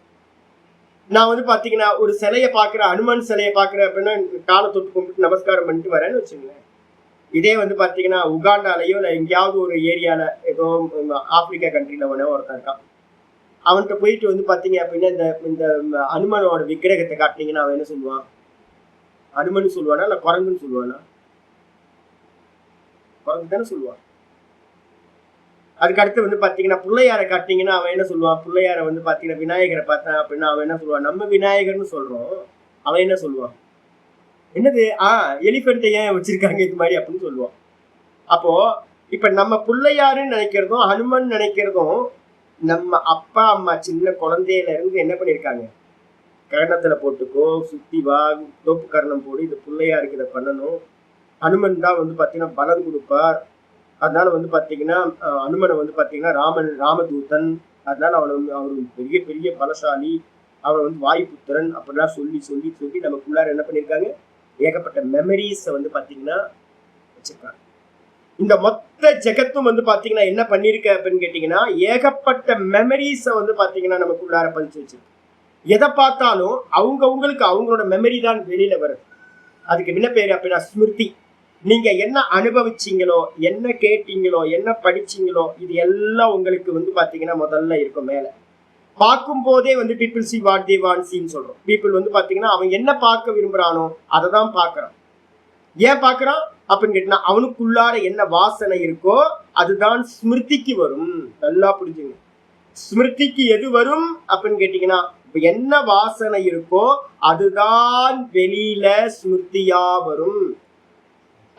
Speaker 1: நான் வந்து பாத்தீங்கன்னா ஒரு சிலையை பாக்குறேன், அனுமன் சிலையை பாக்குறேன் அப்படின்னா காலை தொட்டு கும்பிட்டு நமஸ்காரம் பண்ணிட்டு வரேன்னு வச்சுங்களேன். இதே வந்து பாத்தீங்கன்னா உகாண்டாலேயோ இல்லை எங்கேயாவது ஒரு ஏரியால ஏதோ ஆப்பிரிக்கா கண்ட்ரில ஒருத்தன் இருக்கான், அவன்கிட்ட போயிட்டு வந்து பாத்தீங்க அப்படின்னா இந்த அனுமனோட விக்கிரகத்தை காட்டினீங்கன்னா அவன் என்ன சொல்லுவான், அனுமன் சொல்லுவானா இல்ல குரங்குன்னு சொல்லுவானா? குரங்கு தானே சொல்லுவான். அதுக்கு அடுத்து வந்து பாத்தீங்கன்னா பிள்ளையாரை காட்டினீங்கன்னா அவன் என்ன சொல்லுவான், பிள்ளையாரை வந்து பாத்தீங்கன்னா விநாயகரை பார்த்தான் அப்படின்னா அவன் என்ன சொல்லுவான், நம்ம விநாயகர்னு சொல்றோம், அவன் என்ன சொல்லுவான், என்னது எலிஃபென்ட்டை ஏன் வச்சிருக்காங்க இது மாதிரி அப்படின்னு சொல்லுவான். அப்போ இப்ப நம்ம பிள்ளையாருன்னு நினைக்கிறதும் ஹனுமன் நினைக்கிறதும் நம்ம அப்பா அம்மா சின்ன குழந்தையில இருந்து என்ன பண்ணிருக்காங்க, கர்ணத்துல போட்டுக்கோ, சுத்தி வா, தோப்பு கர்ணம் போடு, இது பிள்ளையாருக்கு இதை பண்ணணும். ஹனுமன் தான் வந்து பாத்தீங்கன்னா பலம் கொடுப்பார். அதனால வந்து பாத்தீங்கன்னா அனுமனை வந்து பாத்தீங்கன்னா ராமதூதன், அதனால அவர் பெரிய பெரிய பலசாலி, அவர் வந்து வாயுபுத்திரன் அப்படிலாம் சொல்லி சொல்லி சொல்லி நமக்குள்ளார என்ன பண்ணிருக்காங்க, ஏகப்பட்ட மெமரிஸை வந்து பாத்தீங்கன்னா வச்சிருக்காங்க. இந்த மொத்த ஜெகத்தும் வந்து பாத்தீங்கன்னா என்ன பண்ணிருக்க அப்படின்னு கேட்டீங்கன்னா ஏகப்பட்ட மெமரிஸை வந்து பாத்தீங்கன்னா நமக்குள்ளார பதிச்சு வச்சிருக்கு. எதை பார்த்தாலும் அவங்களுக்கு அவங்களோட மெமரி தான் வெளியில வருது. அதுக்கு என்ன பேரு அப்படின்னா ஸ்மிருதி. நீங்க என்ன அனுபவிச்சீங்களோ, என்ன கேட்டீங்களோ, என்ன படிச்சீங்களோ, இது எல்லாம் உங்களுக்கு வந்து பாத்தீங்கன்னா முதல்ல இருக்கும். மேல பார்க்கும் போதே வந்து people see what they want சீன்னு சொல்றோம். பீப்புள் வந்து பாத்தீங்கன்னா அவன் என்ன பார்க்க விரும்புறானோ அதை தான் பார்க்கறான். ஏன் பார்க்கறான் அப்படின்னு கேட்டா அவனுக்குள்ளார என்ன வாசனை இருக்கோ அதுதான் ஸ்மிருதிக்கு வரும். நல்லா புரிஞ்சுங்க, ஸ்மிருதிக்கு எது வரும் அப்படின்னு கேட்டீங்கன்னா என்ன வாசனை இருக்கோ அதுதான் வெளியில ஸ்மிருதியா வரும்.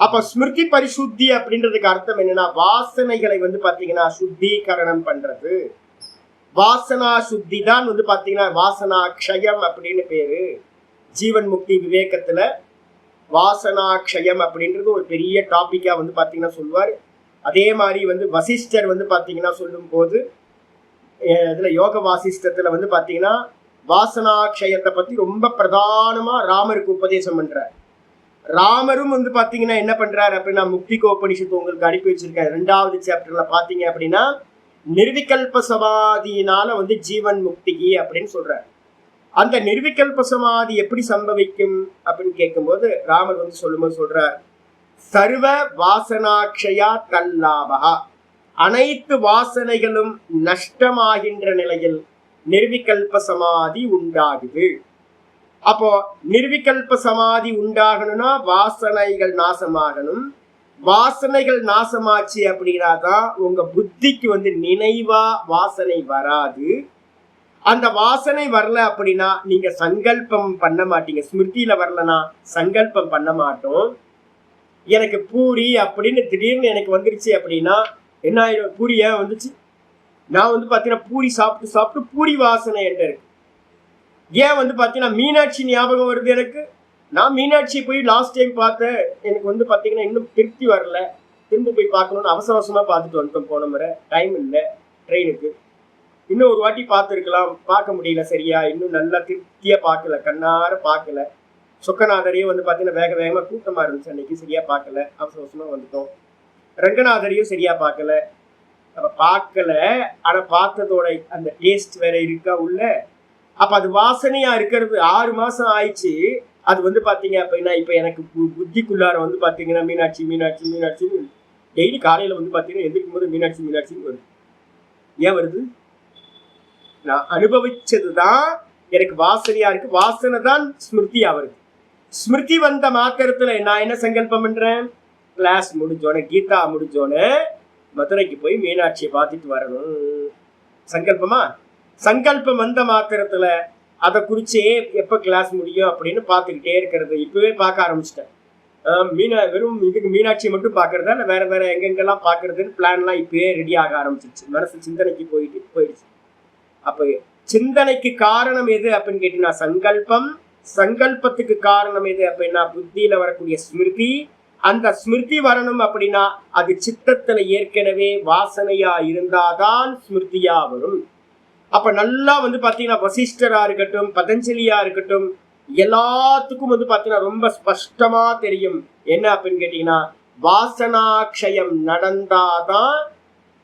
Speaker 1: அப்ப ஸ்மிருதி பரிசுத்தி அப்படின்றதுக்கு அர்த்தம் என்னன்னா வாசனைகளை வந்து பாத்தீங்கன்னா சுத்திகரணம் பண்றது. வாசனா சுத்தி தான் வந்து பாத்தீங்கன்னா வாசனா க்ஷயம் அப்படின்னு பேரு. ஜீவன் முக்தி விவேகத்துல வாசனா க்ஷயம் அப்படின்றது ஒரு பெரிய டாபிக்கா வந்து பாத்தீங்கன்னா சொல்லுவார். அதே மாதிரி வந்து வசிஷ்டர் வந்து பாத்தீங்கன்னா சொல்லும் போது இதுல யோக வாசிஷ்டத்துல வந்து பாத்தீங்கன்னா வாசனாட்சயத்தை பத்தி ரொம்ப பிரதானமா ராமருக்கு உபதேசம் பண்றார். ராமரும் வந்து பாத்தீங்கன்னா என்ன பண்றாரு அப்படின்னா முக்திகோ உபனிஷத்து உங்களுக்கு அனுப்பி வச்சிருக்காரு. 2வது சாப்டர்ல பாத்தீங்க அப்படின்னா நிர்விகல்ப சமாதியினால வந்து ஜீவன் முக்தி அப்படின்னு சொல்றாரு. அந்த நிர்விகல்ப சமாதி எப்படி சம்பவிக்கும் அப்படின்னு கேட்கும்போது ராமர் வந்து சொல்லும்போது சொல்றார், சர்வ வாசனாட்சயா கல்லாபகா, அனைத்து வாசனைகளும் நஷ்டமாகின்ற நிலையில் நிர்விகல்ப சமாதி உண்டாகுது. அப்போ நிர்விகல்ப சமாதி உண்டாகணும்னா வாசனைகள் நாசமாகணும். வாசனைகள் நாசமாச்சு அப்படின்னா தான் உங்க புத்திக்கு வந்து நினைவா வாசனை வராது. அந்த வாசனை வரல அப்படின்னா நீங்க சங்கல்பம் பண்ண மாட்டீங்க. ஸ்மிருதியில வரலன்னா சங்கல்பம் பண்ண மாட்டோம். எனக்கு பூரி அப்படின்னு திடீர்னு எனக்கு வந்துருச்சு அப்படின்னா என்ன ஆயிடும், பூரி ஏன் வந்துச்சு, நான் வந்து பாத்தீங்கன்னா பூரி சாப்பிட்டு சாப்பிட்டு பூரி வாசனை என்ன இருக்கு. ஏன் வந்து பாத்தீங்கன்னா மீனாட்சி ஞாபகம் வருது எனக்கு. நான் மீனாட்சி போய் லாஸ்ட் டைம் பார்த்தேன், எனக்கு வந்து பாத்தீங்கன்னா இன்னும் திருப்தி வரல. திரும்ப போய் பார்க்கணும்னு அவசர அவசரமா பார்த்துட்டு வந்துட்டோம். போன முறை டைம் இல்லை ட்ரெயினுக்கு. இன்னும் ஒரு வாட்டி பார்த்துருக்கலாம், பார்க்க முடியல சரியா. இன்னும் நல்லா திருப்தியா பார்க்கல, கண்ணார பார்க்கல. சொக்கநாதரையும் வந்து பாத்தீங்கன்னா வேக வேகமா கூட்டமா இருந்துச்சு அன்னைக்கு, சரியா பார்க்கல, அவசர அவசரமா வந்துட்டோம். ரங்கநாதரையும் சரியா பார்க்கல. அப்ப பார்க்கல, ஆனா பார்த்ததோட அந்த டேஸ்ட் வேற இருக்கா உள்ள. அப்ப அது வாசனையா இருக்கிறது 6 மாசம் ஆயிடுச்சு. அது வந்து பாத்தீங்க அப்படின்னா இப்ப எனக்கு புத்திக்குள்ளார வந்து பாத்தீங்கன்னா மீனாட்சி மீனாட்சி மீனாட்சின்னு டெய்லி காலையில வந்து பாத்தீங்கன்னா எந்திரிக்கும் போது மீனாட்சி மீனாட்சின்னு வருது. ஏன் வருது? நான் அனுபவிச்சதுதான் எனக்கு வாசனையா இருக்கு. வாசனை தான் ஸ்மிருதியா வருது. ஸ்மிருதி வந்த மாத்திரத்துல நான் என்ன சங்கல்பம் பண்றேன்? கிளாஸ் முடிஞ்சோன்னு, கீதா முடிஞ்சோன்னு மதுரைக்கு போய் மீனாட்சியை பார்த்துட்டு வரணும் சங்கல்பமா. சங்கல்பம் வந்த மாத்திரத்துல அதை குறிச்சே எப்ப கிளாஸ் முடியும் அப்படின்னு பார்த்துக்கிட்டே இருக்கிறது. இப்பவே பார்க்க ஆரம்பிச்சிட்டேன். வெறும் இதுக்கு மீனாட்சி மட்டும் பார்க்கறதா இல்லை வேற வேற எங்கெங்கெல்லாம் பார்க்கறதுன்னு பிளான்லாம் இப்பவே ரெடி ஆக ஆரம்பிச்சிருச்சு. மனசு சிந்தனைக்கு போயிடுச்சு. அப்ப சிந்தனைக்கு காரணம் எது அப்படின்னு கேட்டீங்கன்னா சங்கல்பம். சங்கல்பத்துக்கு காரணம் எது அப்படின்னா புத்தியில வரக்கூடிய ஸ்மிருதி. அந்த ஸ்மிருதி வரணும் அப்படின்னா அது சித்தத்துல ஏற்கனவே வாசனையா இருந்தாதான் ஸ்மிருதியா வரும். அப்ப நல்லா வந்து பாத்தீங்கன்னா வசிஷ்டரா இருக்கட்டும், பதஞ்சலியா இருக்கட்டும், எல்லாத்துக்கும் வந்து பாத்தீங்கன்னா ரொம்ப ஸ்பஷ்டமா தெரியும். என்ன அப்படின்னு கேட்டீங்கன்னா வாசனாக்ஷயம் நடந்தாதான்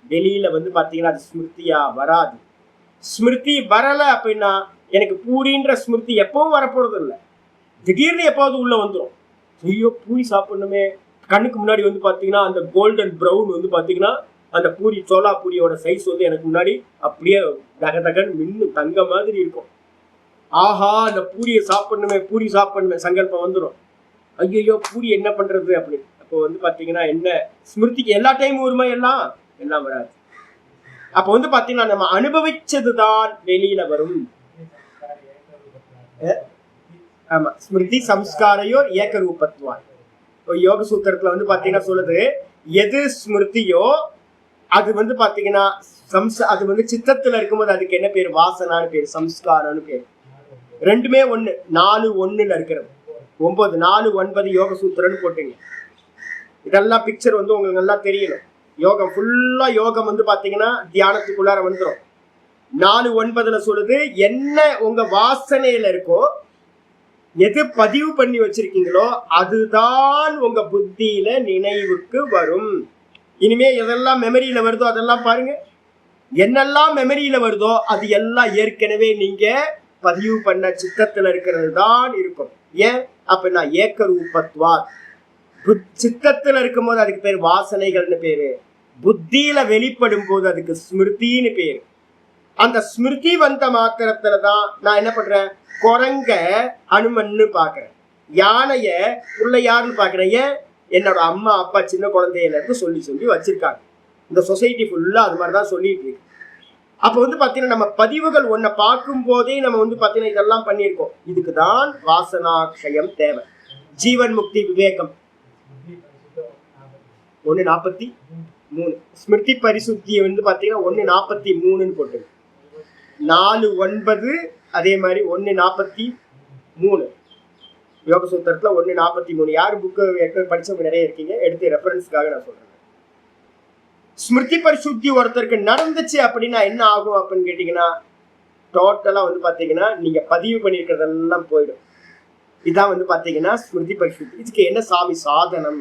Speaker 1: வெளியில வந்து பாத்தீங்கன்னா அது ஸ்மிருதியா வராது. ஸ்மிருதி வரல அப்படின்னா எனக்கு பூரின்ற ஸ்மிருதி எப்பவும் வரப்போறது இல்லை. திடீர்னு எப்போது உள்ள வந்துடும். ஐயோ பூரி சாப்பிடணுமே. கண்ணுக்கு முன்னாடி வந்து பாத்தீங்கன்னா அந்த கோல்டன் ப்ரௌன் வந்து பாத்தீங்கன்னா அந்த பூரி, சோளா பூரியோட சைஸ் வந்து எனக்கு முன்னாடி அப்படியே தகன்னு மின்னு தங்க மாதிரி இருக்கும். ஆஹா அந்த பூரியை சாப்பிடணுமே, பூரி சாப்பிடணுமே சங்கல்பம் வந்துடும். ஐயோ பூரி என்ன பண்றது அப்படின்னு. அப்போ வந்து பாத்தீங்கன்னா என்ன ஸ்மிருதிக்கு எல்லா டைமும் வருமா? எல்லாம் வராது. அப்ப வந்து பாத்தீங்கன்னா நம்ம அனுபவிச்சதுதான் வெளியில வரும். ஆமா, ஸ்மிருதி சம்ஸ்காரையோ ஏகரூபத்துவா. யோக சூத்திரத்துல வந்து பாத்தீங்கன்னா சொல்லுது, எது ஸ்மிருதியோ அது வந்து பாத்தீங்கன்னா அது வந்து சித்தத்துல இருக்கும்போது அதுக்கு என்ன பேரு? வாசனான்னு பேரு, சம்ஸ்காரம்னு பேரு. ரெண்டுமே ஒண்ணு. 4:1 இருக்கிறது. 9 4 9 யோக சூத்திரம்னு போட்டுங்க. இதெல்லாம் பிக்சர் வந்து உங்களுக்கு நல்லா தெரியணும். யோகம் ஃபுல்லா யோகம் வந்து பாத்தீங்கன்னா தியானத்துக்குள்ளார வந்துடும். 4:9 சொல்லுது, என்ன உங்க வாசனையில இருக்கோ, எது பதிவு பண்ணி வச்சிருக்கீங்களோ அதுதான் உங்க புத்தியில நினைவுக்கு வரும். இனிமே எதெல்லாம் மெமரியில வருதோ அதெல்லாம் பாருங்க. என்னெல்லாம் மெமரியில வருதோ அது எல்லாம் ஏற்கனவே நீங்க பதிவு பண்ண சித்தத்துல இருக்கிறது தான் இருக்கும். ஏன் அப்படின்னா ஏகரூபத்வா. சித்தத்துல இருக்கும் போது அதுக்கு பேர் வாசனைகள்னு பேரு. புத்தியில வெளிப்படும் போது அதுக்கு ஸ்மிருதின்னு பேரு. அந்த ஸ்மிருதி வந்த மாத்திரத்துலதான் நான் என்ன பண்றேன்? குரங்க அனுமன்னு பாக்குறேன், யானைய பிள்ளையாருன்னு பாக்குறேன். ஏன்? என்னோட அம்மா அப்பா சின்ன குழந்தையில இருந்து சொல்லி வச்சிருக்காங்க. இந்த சொசைட்டி ஃபுல்லா அது மாதிரிதான் சொல்லிட்டு இருக்கு. அப்ப வந்து பாத்தீங்கன்னா நம்ம பதிவுகள் ஒன்ன பார்க்கும் போதே நம்ம வந்து பாத்தீங்கன்னா இதெல்லாம் பண்ணியிருக்கோம். இதுக்குதான் வாசனாக்ஷயம் தேவை. ஜீவன் முக்தி விவேகம் 1:43. ஸ்மிருதி பரிசுத்தியை வந்து பாத்தீங்கன்னா 1:43 போட்டு 4:9 அதே மாதிரி 1:43 யோக சூத்திரத்துல 1:43. யாரு புக்கு படிச்சவங்க நிறைய இருக்கீங்க, எடுத்து ரெஃபரன்ஸ்க்காக நான் சொல்றேன். ஸ்மிருதி பரிசுத்தி ஒருத்தருக்கு நடந்துச்சு அப்படின்னா என்ன ஆகும் அப்படின்னு கேட்டீங்கன்னா டோட்டலா வந்து பாத்தீங்கன்னா நீங்க பதிவு பண்ணிருக்கிறதெல்லாம் போயிடும். இதான் வந்து பாத்தீங்கன்னா ஸ்மிருதி பரிசுத்தி. இதுக்கு என்ன சாமி சாதனம்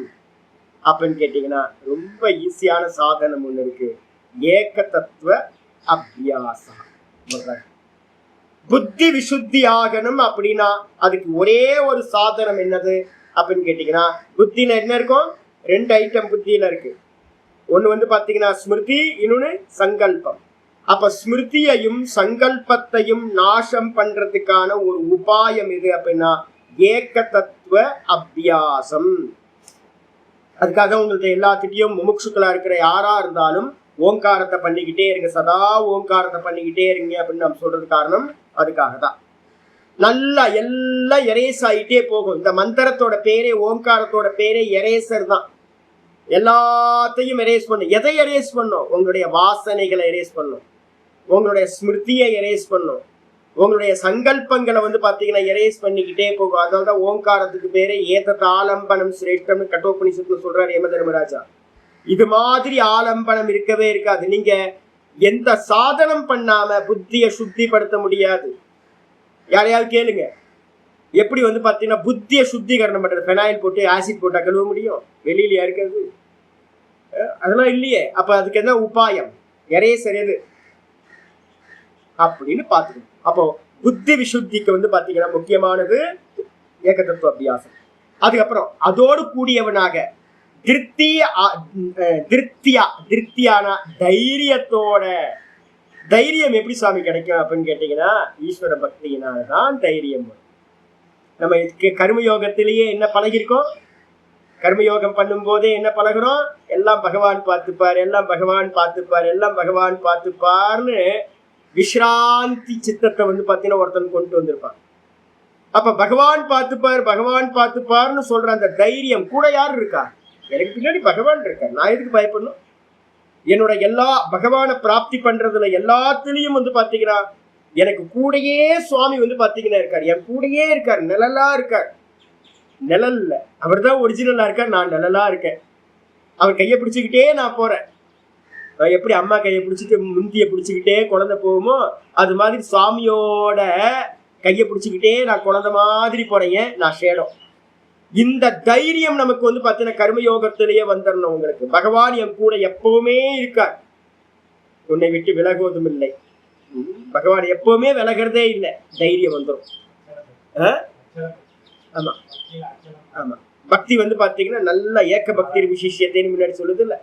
Speaker 1: அப்படின்னு கேட்டீங்கன்னா ரொம்ப ஈஸியான சாதனம் ஒண்ணு இருக்கு. ஏக தத்துவ அபியாசம். புத்தி விசுத்தி ஆகணும் அப்படின்னா அதுக்கு ஒரே ஒரு சாதனம் என்னது அப்படின்னு கேட்டீங்கன்னா புத்தியில என்ன இருக்கும்? 2 ஐட்டம் புத்தியில இருக்கு. ஒண்ணு வந்து பாத்தீங்கன்னா ஸ்மிருதி, இன்னொன்னு சங்கல்பம். அப்ப ஸ்மிருதியையும் சங்கல்பத்தையும் நாசம் பண்றதுக்கான ஒரு உபாயம் எது அப்படின்னா ஏக தத்துவ அபியாசம். அதுக்காக உங்கள்ட்ட எல்லாத்திட்டையும் முமுட்சுக்களா இருக்கிற யாரா இருந்தாலும் ஓங்காரத்தை பண்ணிக்கிட்டே இருங்க, சதா ஓங்காரத்தை பண்ணிக்கிட்டே இருங்க அப்படின்னு நம்ம சொல்றது காரணம் அதுக்காக தான். நல்லா எல்லாம் எரேஸ் ஆகிட்டே போகும். இந்த மந்திரத்தோட பேரே, ஓங்காரத்தோட பேரே எரேசர் தான். எல்லாத்தையும் எரேஸ் பண்ணும். எதை எரேஸ் பண்ணும்? உங்களுடைய வாசனைகளை எரேஸ் பண்ணும், உங்களுடைய ஸ்மிருதியை எரேஸ் பண்ணும், உங்களுடைய சங்கல்பங்களை வந்து பாத்தீங்கன்னா எரேஸ் பண்ணிக்கிட்டே போகும். அதனாலதான் ஓங்காரத்துக்கு பேரு ஏதத் ஆலம்பனம் சிரேஷ்டம்னு கட்டோபனிஷத்துல சொல்றாரு யம தர்மராஜா. இது மாதிரி ஆலம்பனம் இருக்கவே இருக்காது. நீங்க எந்த சாதனம் பண்ணாம புத்திய சுத்திப்படுத்த முடியாது. யாரையாவது கேளுங்க, எப்படி வந்து பாத்தீங்கன்னா புத்திய சுத்திகரணம் பண்றது? பெனாயில் போட்டு ஆசிட் போட்டா கழுவ முடியும்? வெளியிலயா இருக்கிறது? அதெல்லாம் இல்லையே. அப்ப அதுக்கு என்ன உபாயம்? எரேசர் எது அப்படின்னு பாத்துக்கணும். அப்போ புத்தி விசுத்திக்கு வந்து பாத்தீங்கன்னா முக்கியமானது ஏகதத்துவ அபியாசம். அதுக்கப்புறம் அதோடு கூடியவனாக திருப்தியான தைரியத்தோட. தைரியம் எப்படி சுவாமி கிடைக்கும் அப்படின்னு கேட்டீங்கன்னா ஈஸ்வர பக்தியினால்தான் தைரியம். நம்ம கர்மயோகத்திலேயே என்ன பழகிருக்கோம்? கர்மயோகம் பண்ணும் போதே என்ன பழகிறோம்? எல்லாம் பகவான் பார்த்துப்பார், எல்லாம் பகவான் பார்த்துப்பார், எல்லாம் பகவான் பார்த்துப்பார்னு விஸ்ராந்தி சித்தத்தை வந்து பாத்தீங்கன்னா ஒருத்தன் கொண்டு வந்திருப்பான். அப்ப பகவான் பார்த்துப்பார் பகவான் பார்த்துப்பார்னு சொல்ற அந்த தைரியம் கூட யாரு இருக்கா? எனக்கு பின்னாடி பகவான் இருக்கார், நான் எதுக்கு பயப்படணும்? என்னோட எல்லா பகவானை பிராப்தி பண்றதுல எல்லாத்துலயும் வந்து பாத்தீங்கன்னா எனக்கு கூடயே சுவாமி வந்து பாத்தீங்கன்னா இருக்கார், என் கூடயே இருக்கார், நிழலா இருக்கார். நிழல் இல்ல, அவர் தான் ஒரிஜினலா இருக்கார், நான் நிழலா இருக்கேன். அவர் கையை பிடிச்சுக்கிட்டே நான் போறேன். எப்படி அம்மா கையை பிடிச்சிட்டு முந்திய பிடிச்சுக்கிட்டே குழந்தை போகுமோ அது மாதிரி சுவாமியோட கையை பிடிச்சுக்கிட்டே நான் குழந்தை மாதிரி போறேன், நான் ஷேடம். இந்த தைரியம் நமக்கு வந்து பாத்தீங்கன்னா கர்மயோகத்திலேயே வந்துடணும். உங்களுக்கு பகவான் என் கூட எப்பவுமே இருக்கார், உன்னை விட்டு விலகுவதும் இல்லை. பகவான் எப்பவுமே விலகிறதே இல்லை, தைரியம் வந்துடும். ஆமா ஆமா. பக்தி வந்து பாத்தீங்கன்னா நல்ல ஏக்க பக்தி விசேஷத்தைன்னு முன்னாடி சொல்லுது இல்ல,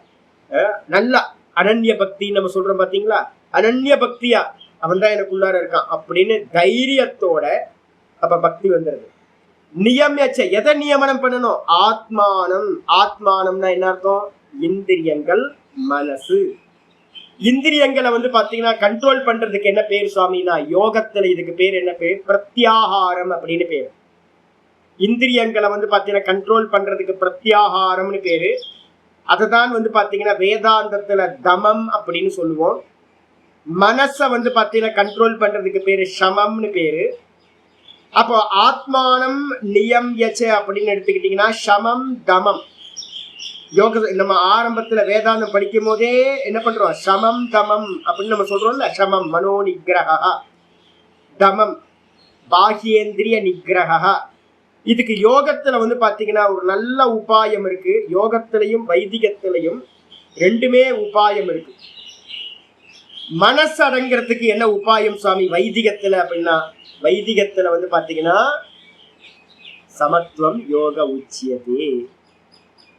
Speaker 1: நல்லா அனன்ய பக்தி நம்ம சொல்றோம் பாத்தீங்களா? அனன்ய பக்தியா அவன் தான் எனக்குள்ளார இருக்கான் அப்படின்னு தைரியத்தோட அப்ப பக்தி வந்துடுது. நியமிச்ச எதை நியமனம் பண்ணணும்? ஆத்மானம். ஆத்மானம்னா என்ன அர்த்தம்? இந்திரியங்கள், மனசு. இந்திரியங்களை வந்து பாத்தீங்கன்னா கண்ட்ரோல் பண்றதுக்கு என்ன பேர் சுவாமினா யோகத்துல இதுக்கு பேர் என்ன பேர்? பிரத்யாகாரம் அப்படின்னு பேரு. இந்திரியங்களை வந்து பாத்தீங்கன்னா கண்ட்ரோல் பண்றதுக்கு பிரத்யாகாரம்னு பேரு. அதுதான் வந்து பாத்தீங்கன்னா வேதாந்தத்துல தமம் அப்படின்னு சொல்லுவோம். மனச வந்து பாத்தீங்கன்னா கண்ட்ரோல் பண்றதுக்கு பேரு சமம்னு பேரு. அப்போ ஆத்மானம் நியம் யச்ச அப்படின்னு எடுத்துக்கிட்டீங்கன்னா சமம் தமம். யோக நம்ம ஆரம்பத்துல வேதாந்தம் படிக்கும் போதே என்ன பண்றோம்? சமம் தமம் அப்படின்னு நம்ம சொல்றோம்ல. சமம் மனோ நிகிரகா, தமம் பாஹ்யேந்திரிய நிகிரகா. இதுக்கு யோகத்துல வந்து பாத்தீங்கன்னா ஒரு நல்ல உபாயம் இருக்கு. யோகத்திலையும் வைதிகத்திலையும் ரெண்டுமே உபாயம் இருக்கு. மனசு அடங்கிறதுக்கு என்ன உபாயம் சுவாமி வைதிகத்துல அப்படின்னா, வைதிகத்துல வந்து பாத்தீங்கன்னா சமத்துவம் யோக உச்சியதே.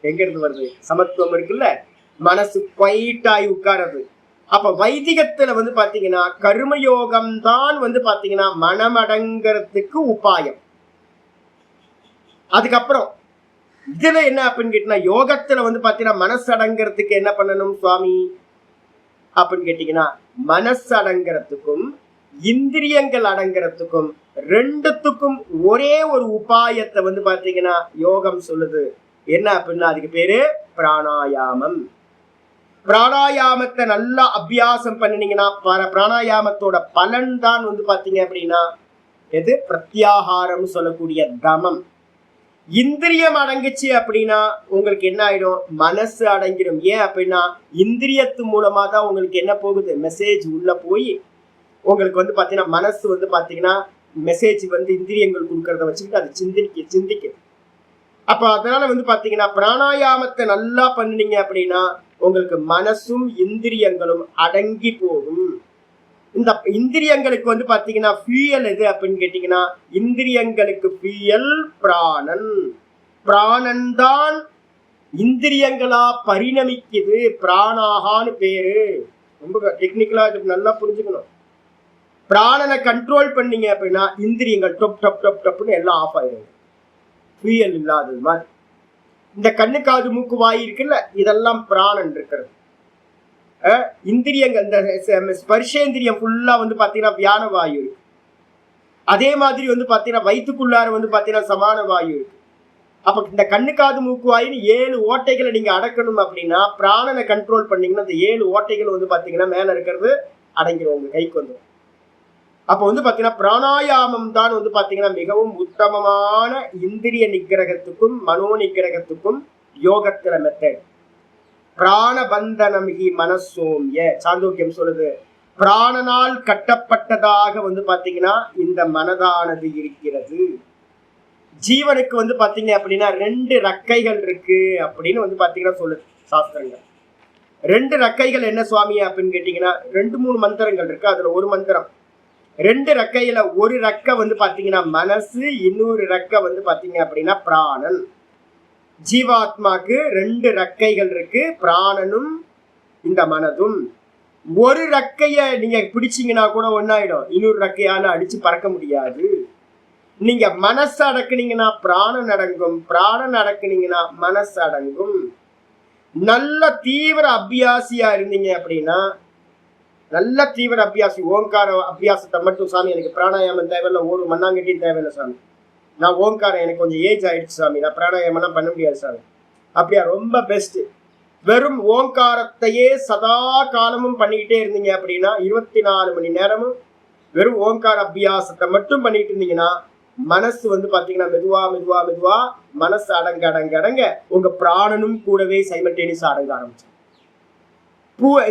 Speaker 1: எங்க இருந்து வருது? சமத்துவம் இருக்குல்ல, மனசு குவைட்டாய் உட்காரது. அப்ப வைதிகத்துல வந்து பாத்தீங்கன்னா கர்மயோகம் தான் வந்து பாத்தீங்கன்னா மனமடங்கிறதுக்கு உபாயம். அதுக்கப்புறம் இதுல என்ன அப்படின்னு கேட்டீங்கன்னா யோகத்துல வந்து பாத்தீங்கன்னா மனசு அடங்கிறதுக்கு என்ன பண்ணணும் சுவாமி அப்படின்னு கேட்டீங்கன்னா, மனசு அடங்கிறதுக்கும் இந்திரியங்கள் அடங்கிறதுக்கும் ரெண்டுத்துக்கும் ஒரே ஒரு உபாயத்தை வந்து பாத்தீங்கன்னா யோகம் சொல்லுது. என்ன அப்படின்னா அதுக்கு பேரு பிராணாயாமம். பிராணாயாமத்தை நல்லா அபியாசம் பண்ணினீங்கன்னா பிராணாயாமத்தோட பலன் தான் வந்து பாத்தீங்க அப்படின்னா எது? பிரத்யாகாரம் சொல்லக்கூடிய தமம். இந்திரியம் அடங்குச்சு அப்படின்னா உங்களுக்கு என்ன ஆயிடும்? மனசு அடங்கிடும். ஏன் அப்படின்னா இந்திரியத்து மூலமா தான் உங்களுக்கு என்ன போகுது? மெசேஜ் உள்ள போய் உங்களுக்கு வந்து பாத்தீங்கன்னா மனசு வந்து பாத்தீங்கன்னா மெசேஜ் வந்து இந்திரியங்கள் கொடுக்கறத வச்சுக்கிட்டு அது சிந்திக்க. அப்ப அதனால வந்து பாத்தீங்கன்னா பிராணாயாமத்தை நல்லா பண்ணினீங்க அப்படின்னா உங்களுக்கு மனசும் இந்திரியங்களும் அடங்கி போகும். இந்த இந்திரியங்களுக்கு வந்து பாத்தீங்கன்னா ஃபியூயல் எது அப்படின்னு கேட்டீங்கன்னா, இந்திரியங்களுக்கு ஃபியூயல் பிராணன். பிராணன் தான் இந்திரியங்களா பரிணமிக்குது. பிராணாகான்னு பேரு. ரொம்ப டெக்னிக்கலா இது நல்லா புரிஞ்சுக்கணும். பிராணனை கண்ட்ரோல் பண்ணீங்க அப்படின்னா இந்திரியங்கள் டொப் டொப் டொப் டொப்னு எல்லாம் ஆஃப் ஆயிடும். ஃபியூயல் இல்லாதது மாதிரி. இந்த கண்ணு காது மூக்கு வாய் இருக்குல்ல, இதெல்லாம் பிராணன் இருக்கிறது. இந்திரியங்கள் இந்த ஸ்பர்ஷேந்திரியம் ஃபுல்லா வந்து பாத்தீங்கன்னா வியான வாயு இருக்கு. அதே மாதிரி வந்து பாத்தீங்கன்னா வயிற்றுக்குள்ளார வந்து பாத்தீங்கன்னா சமான வாயு இருக்கு. அப்ப இந்த கண்ணு காது மூக்கு வாயின்னு 7 ஓட்டைகளை நீங்க அடக்கணும் அப்படின்னா பிராணனை கண்ட்ரோல் பண்ணீங்கன்னா இந்த 7 ஓட்டைகள் வந்து பாத்தீங்கன்னா மேல இருக்கிறது அடங்கிடும், உங்க கைக்கு வந்துடும். அப்ப வந்து பாத்தீங்கன்னா பிராணாயாமம் தான் வந்து பாத்தீங்கன்னா மிகவும் உத்தமமான இந்திரிய நிகிரகத்துக்கும் மனோ நிகிரகத்துக்கும் யோகத்தில மெத்தட். பிராணபந்தனம் ஹி மனசோம்ய சாந்தோக்கியம் சொல்லுது. பிராணனால் கட்டப்பட்டதாக வந்து பாத்தீங்கன்னா இந்த மனதானது இருக்கிறது. ஜீவனுக்கு வந்து பாத்தீங்க அப்படின்னா 2 ரெக்கைகள் இருக்கு அப்படின்னு வந்து பாத்தீங்கன்னா சொல்லுது சாஸ்திரங்கள். 2 ரெக்கைகள் என்ன சுவாமி அப்படின்னு கேட்டீங்கன்னா 2-3 மந்திரங்கள் இருக்கு. அதுல ஒரு மந்திரம் 2 ரெக்கையில ஒரு ரெக்கை வந்து பாத்தீங்கன்னா மனசு, இன்னொரு ரெக்கை வந்து பாத்தீங்க அப்படின்னா பிராணன். ஜீவாத்மாக்கு 2 ரெக்கைகள் இருக்கு, பிராணனும் இந்த மனதும். ஒரு ரெக்கைய நீங்க பிடிச்சீங்கன்னா கூட ஒன்னாயிடும், இன்னொரு ரெக்கையால அடிச்சு பறக்க முடியாது. நீங்க மனசு அடக்குனீங்கன்னா பிராணன் அடங்கும், பிராணன் அடக்குனீங்கன்னா மனசு அடங்கும். நல்ல தீவிர அபியாசியா இருந்தீங்க அப்படின்னா, நல்ல தீவிர அபியாசி, ஓங்கார அபியாசத்தை மட்டும் சாமி எனக்கு பிராணாயாமம் தேவையில்லை, ஒரு மண்ணாங்கட்டியும் தேவையில்லை சாமி, நான் ஓங்காரம் எனக்கு கொஞ்சம் ஏஜ் ஆயிடுச்சு சாமி, நான் பிராணாயாமம்லாம் பண்ண முடியாது சாமி, அப்படியா ரொம்ப பெஸ்ட். வெறும் ஓங்காரத்தையே சதா காலமும் பண்ணிக்கிட்டே இருந்தீங்க அப்படின்னா 24 மணி நேரமும் வெறும் ஓங்கார அபியாசத்தை மட்டும் பண்ணிட்டு இருந்தீங்கன்னா மனசு வந்து பாத்தீங்கன்னா மெதுவா மெதுவா மெதுவா மனசு அடங்க அடங்க அடங்க உங்க பிராணனும் கூடவே சைமல்டேனியஸா அடங்க ஆரம்பிச்சு.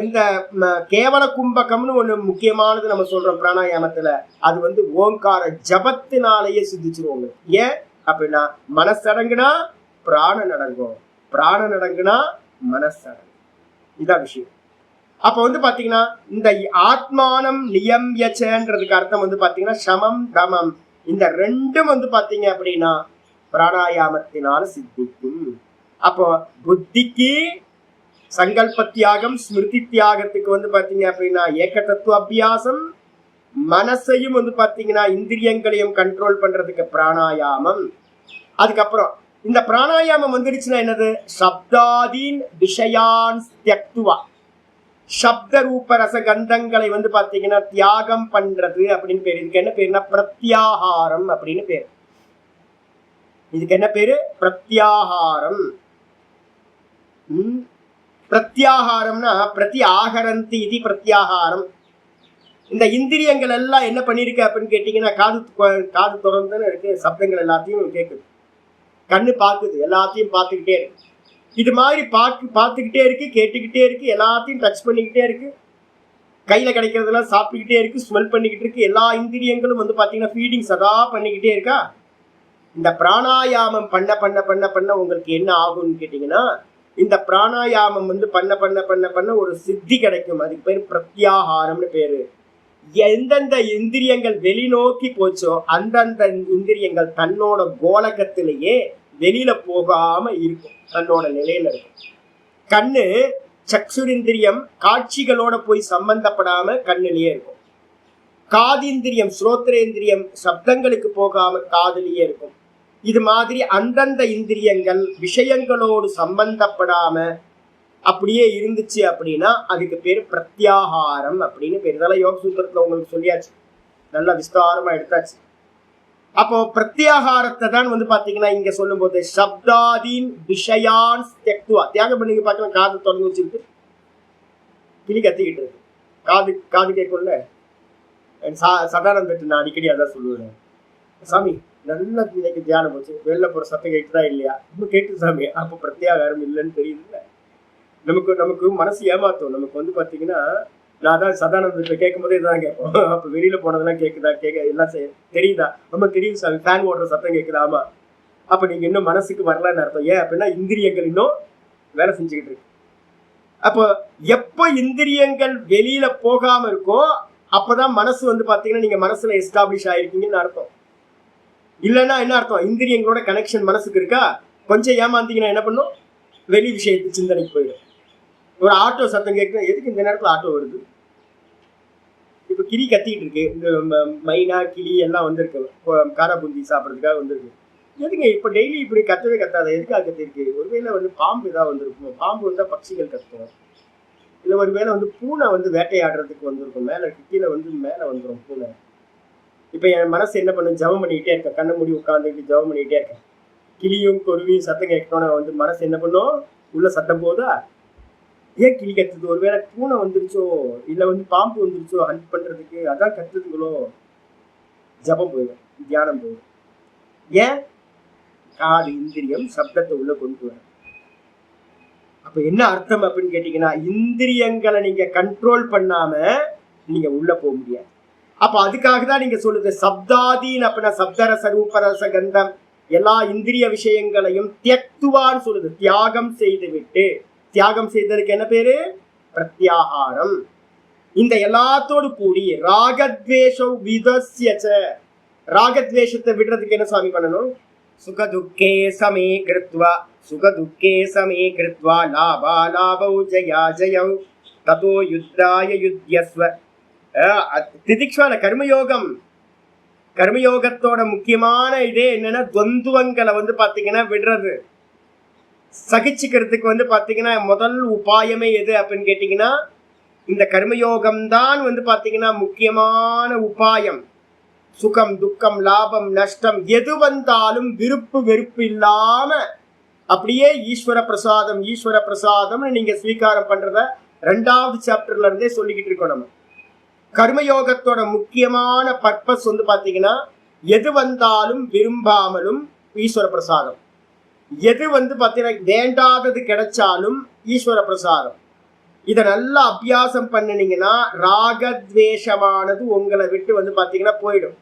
Speaker 1: இந்த கேவல கும்பகம்னு ஒண்ணு முக்கியமானது நம்ம சொல்றோம் பிராணாயாமத்துல, அது வந்து ஓங்கார ஜபத்தினாலேயே சித்திச்சிருவோங்க. ஏன் அப்படின்னா மனசு அடங்குனா பிராணன் அடங்கும், பிராணன் அடங்குனா மனசு அடங்கும். இதான் விஷயம். அப்ப வந்து பாத்தீங்கன்னா இந்த ஆத்மானம் நியம்யச்சன்றதுக்கு அர்த்தம் வந்து பாத்தீங்கன்னா சமம் தமம், இந்த 2ம் வந்து பாத்தீங்க அப்படின்னா பிராணாயாமத்தினால சித்திக்கும். அப்போ புத்திக்கு சங்கல்ப தியாகம், ஸ்மிருதி தியாகத்துக்கு வந்து பாத்தீங்க அப்படின்னா ஏக தத்துவ அபியாசம், மனசையும் வந்து பாத்தீங்கன்னா இந்திரியங்களையும் கண்ட்ரோல் பண்றதுக்கு பிராணாயாமம். அதுக்கப்புறம் இந்த பிராணாயாமம் வந்துடுச்சுன்னா என்னது, சப்தாதீன் விஷயான் தியக்துவா, சப்த ரூப ரச கந்தங்களை வந்து பாத்தீங்கன்னா தியாகம் பண்றது அப்படின்னு பேரு. இதுக்கு என்ன பேருன்னா பிரத்யாகாரம் அப்படின்னு பேரு. இதுக்கு என்ன பேரு, பிரத்யாகாரம். பிரத்யாகாரம்னா பிரதி ஆகரந்தி இது பிரத்யாகாரம். இந்த இந்திரியங்கள் எல்லாம் என்ன பண்ணிருக்கு அப்படின்னு கேட்டீங்கன்னா காது திறந்துன்னு இருக்கு, சப்தங்கள் எல்லாத்தையும் கேட்குது, கண்ணு பார்க்குது, எல்லாத்தையும் பார்த்துக்கிட்டே இருக்கு. இது மாதிரி பார்த்துக்கிட்டே இருக்கு, கேட்டுக்கிட்டே இருக்கு, எல்லாத்தையும் டச் பண்ணிக்கிட்டே இருக்கு, கையில கிடைக்கிறதெல்லாம் சாப்பிட்டுக்கிட்டே இருக்கு, ஸ்மெல் பண்ணிக்கிட்டு இருக்கு. எல்லா இந்திரியங்களும் வந்து பாத்தீங்கன்னா ஃபீடிங் சதா பண்ணிக்கிட்டே இருக்கா. இந்த பிராணாயாமம் பண்ண பண்ண பண்ண பண்ண உங்களுக்கு என்ன ஆகும்னு கேட்டீங்கன்னா, இந்த பிராணாயாமம் வந்து பண்ண பண்ண பண்ண பண்ண ஒரு சித்தி கிடைக்கும். அதுக்கு பேர் பிரத்யாகாரம்னு பேரு. எந்தெந்த இந்திரியங்கள் வெளிநோக்கி போச்சோ அந்தந்த இந்திரியங்கள் தன்னோட கோலகத்திலேயே வெளியில போகாம இருக்கும், தன்னோட நிலையில இருக்கும். கண்ணு சக்ஷுரிந்திரியம் காட்சிகளோட போய் சம்பந்தப்படாம கண்ணிலேயே இருக்கும். காதிந்திரியம் ஸ்ரோத்ரேந்திரியம் சப்தங்களுக்கு போகாம காதுலயே இருக்கும். இது மாதிரி அந்தந்த இந்திரியங்கள் விஷயங்களோடு சம்பந்தப்படாம அப்படியே இருந்துச்சு அப்படின்னா அதுக்கு பேர் பிரத்யாகாரம் அப்படின்னு பேர். இதெல்லாம் யோக சூத்திரத்துல உங்களுக்கு சொல்லியாச்சு, நல்லா விஸ்தாரமா எடுத்தாச்சு. அப்போ பிரத்யாகாரத்தை தான் வந்து பாத்தீங்கன்னா இங்க சொல்லும் போது சப்தாதீன் விஷயான் தியக்துவா, தியாகம் பண்ணி பார்க்கலாம். காது தொடர்ந்து வச்சுக்கிட்டு கிளி கத்திக்கிட்டு இருக்கு, காது கேட்கும்ல. சதானந்த நான் அடிக்கடி அதான் சொல்லுவேன், சாமி நல்லா இன்னைக்கு தியானம் போச்சு, வெளில போற சத்தம் கேட்டுதா இல்லையா, இன்னும் கேட்டு சாமி. அப்போ பிரத்யாகாரம் இல்லைன்னு தெரியுதுல்ல. நமக்கு மனசு ஏமாத்தும். நமக்கு வந்து பாத்தீங்கன்னா நான் தான் சதானந்த கேட்கும் போதே இதான் கேட்போம், அப்ப வெளியில போனதெல்லாம் கேட்குதா, எல்லாம் தெரியுதா, ரொம்ப தெரியுது சாமி, ஃபேன் ஓடுற சத்தம் கேட்குதா, ஆமா. அப்ப நீங்க இன்னும் மனசுக்கு வரலன்னு அர்த்தம். ஏன் அப்படின்னா இந்திரியங்கள் இன்னும் வேலை செஞ்சுக்கிட்டு இருக்கு. அப்போ எப்போ இந்திரியங்கள் வெளியில போகாம இருக்கோ அப்பதான் மனசு வந்து பாத்தீங்கன்னா நீங்க மனசுல எஸ்டாப்ளிஷ் ஆயிருக்கீங்கன்னு அர்த்தம். இல்லைன்னா என்ன அர்த்தம், இந்திரியங்களோட கனெக்ஷன் மனசுக்கு இருக்கா, கொஞ்சம் ஏமாந்தீங்கன்னா என்ன பண்ணும், வெளி விஷயத்து சிந்தனைக்கு போயிடும். ஒரு ஆட்டோ சத்தம் கேட்குறேன், எதுக்கு இந்த நேரத்தில் ஆட்டோ வருது, இப்போ கிளி கத்திக்கிட்டு இருக்கு, இந்த மைனா கிளி எல்லாம் வந்திருக்கு காரா பூந்தி சாப்பிட்றதுக்காக வந்திருக்கு, எதுங்க இப்போ டெய்லி இப்படி கத்தவே கத்தாத, எதுக்காக கத்திருக்கு, ஒருவேளை வந்து பாம்பு ஏதாவது வந்திருக்கும், பாம்பு வந்தால் பட்சிகள் கத்தும், இல்லை ஒருவேளை வந்து பூனை வந்து வேட்டையாடுறதுக்கு வந்திருக்கும், மேலே கீழே வந்து மேலே வந்துடும் பூனை. இப்போ என் மனசு என்ன பண்ணும், ஜபம் பண்ணிக்கிட்டே இருக்கேன், கண்ணை மூடி உட்காந்துக்கிட்டு ஜபம் பண்ணிக்கிட்டே இருக்கேன், கிளியும் குருவியும் சத்தம் கேட்கணும்னா வந்து மனசு என்ன பண்ணும், உள்ள சத்தம் போதா, ஏன் கிளி கத்துது, ஒருவேளை பூனை வந்துருச்சோ இல்லை வந்து பாம்பு வந்துருச்சோ ஹண்ட் பண்றதுக்கு, அதான் கத்துதுங்களோ, ஜபம் போயிடும், தியானம் போயிடும். ஏன்? காது இந்திரியம் சப்தத்தை உள்ள கொண்டு வர. அப்ப என்ன அர்த்தம் அப்படின்னு கேட்டீங்கன்னா, இந்திரியங்களை நீங்க கண்ட்ரோல் பண்ணாம நீங்க உள்ள போக முடியாது. அப்ப அதுக்காக தான் நீங்க சொல்லுது சப்தாதீன் அப்படின்னா சப்தரச ரூபரச கந்தம் எல்லா இந்திரிய விஷயங்களையும் தியக்துவான்னு சொல்லுது, தியாகம் செய்து விட்டு. தியாகம் செய்ததுக்கு என்ன பேரு? பிரத்யாகாரம். இந்த எல்லாத்தோடு கூடி ராகத்வேஷம் விதஸ்யச, ராகத்வேஷத்தை விடுறதுக்கு என்ன சுவாமி பண்ணணும்? சுகதுக்கே சமே கிருத்வா சுகதுக்கே சமே கிருத்வா லாபா லாபௌ ஜயா ஜயௌ ததோ யுத்தாய யுத்யஸ்வ. திதிக்ஷான கர்மயோகம். கர்மயோகத்தோட முக்கியமான இதே என்னன்னா துவந்துவங்களை வந்து பாத்தீங்கன்னா விடுறது, சகிச்சுக்கிறதுக்கு வந்து பாத்தீங்கன்னா முதல் உபாயமே எது அப்படின்னு கேட்டீங்கன்னா இந்த கர்மயோகம் தான் வந்து பாத்தீங்கன்னா முக்கியமான உபாயம். சுகம் துக்கம் லாபம் நஷ்டம் எது வந்தாலும் விருப்பு வெறுப்பு இல்லாம அப்படியே ஈஸ்வர பிரசாதம் ஈஸ்வர பிரசாதம்னு நீங்க ஸ்வீகாரம் பண்றத 2வது சாப்டர்ல இருந்தே சொல்லிக்கிட்டு இருக்கோம். நம்ம கர்மயோகத்தோட முக்கியமான பர்பஸ் வந்து பாத்தீங்கன்னா எது வந்தாலும் விரும்பாமலும் ஈஸ்வர பிரசாதம், எது வந்து பாத்தீங்கன்னா வேண்டாதது கிடைச்சாலும் ஈஸ்வர பிரசாதம். இதை நல்லா அபியாசம் பண்ணினீங்கன்னா ராகத்வேஷமானது உங்களை விட்டு வந்து பாத்தீங்கன்னா போயிடும்.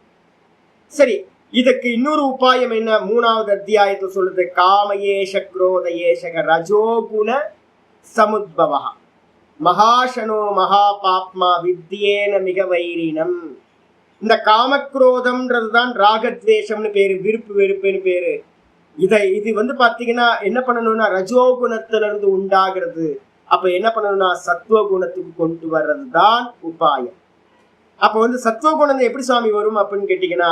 Speaker 1: சரி, இதுக்கு இன்னொரு உபாயம் என்ன? 3வது அத்தியாயத்தை சொல்லுது, காமயேஷ குரோதயேஷக ரஜோகுண சமுத்பவா மகாஷனோ மகா பாப்மா வித்யேன மிக வைரினம். இந்த காமக்ரோதம்ன்றது தான் ராகத்வேஷம்னு பேரு, விருப்பு வெறுப்புன்னு பேரு. இது வந்து பாத்தீங்கன்னா என்ன பண்ணணும்னா ரஜோகுணத்துல இருந்து உண்டாகிறது. அப்ப என்ன பண்ணணும்னா சத்துவகுணத்துக்கு கொண்டு வர்றது தான் உபாயம். அப்ப வந்து சத்துவகுணம் எப்படி சுவாமி வரும் அப்படின்னு கேட்டீங்கன்னா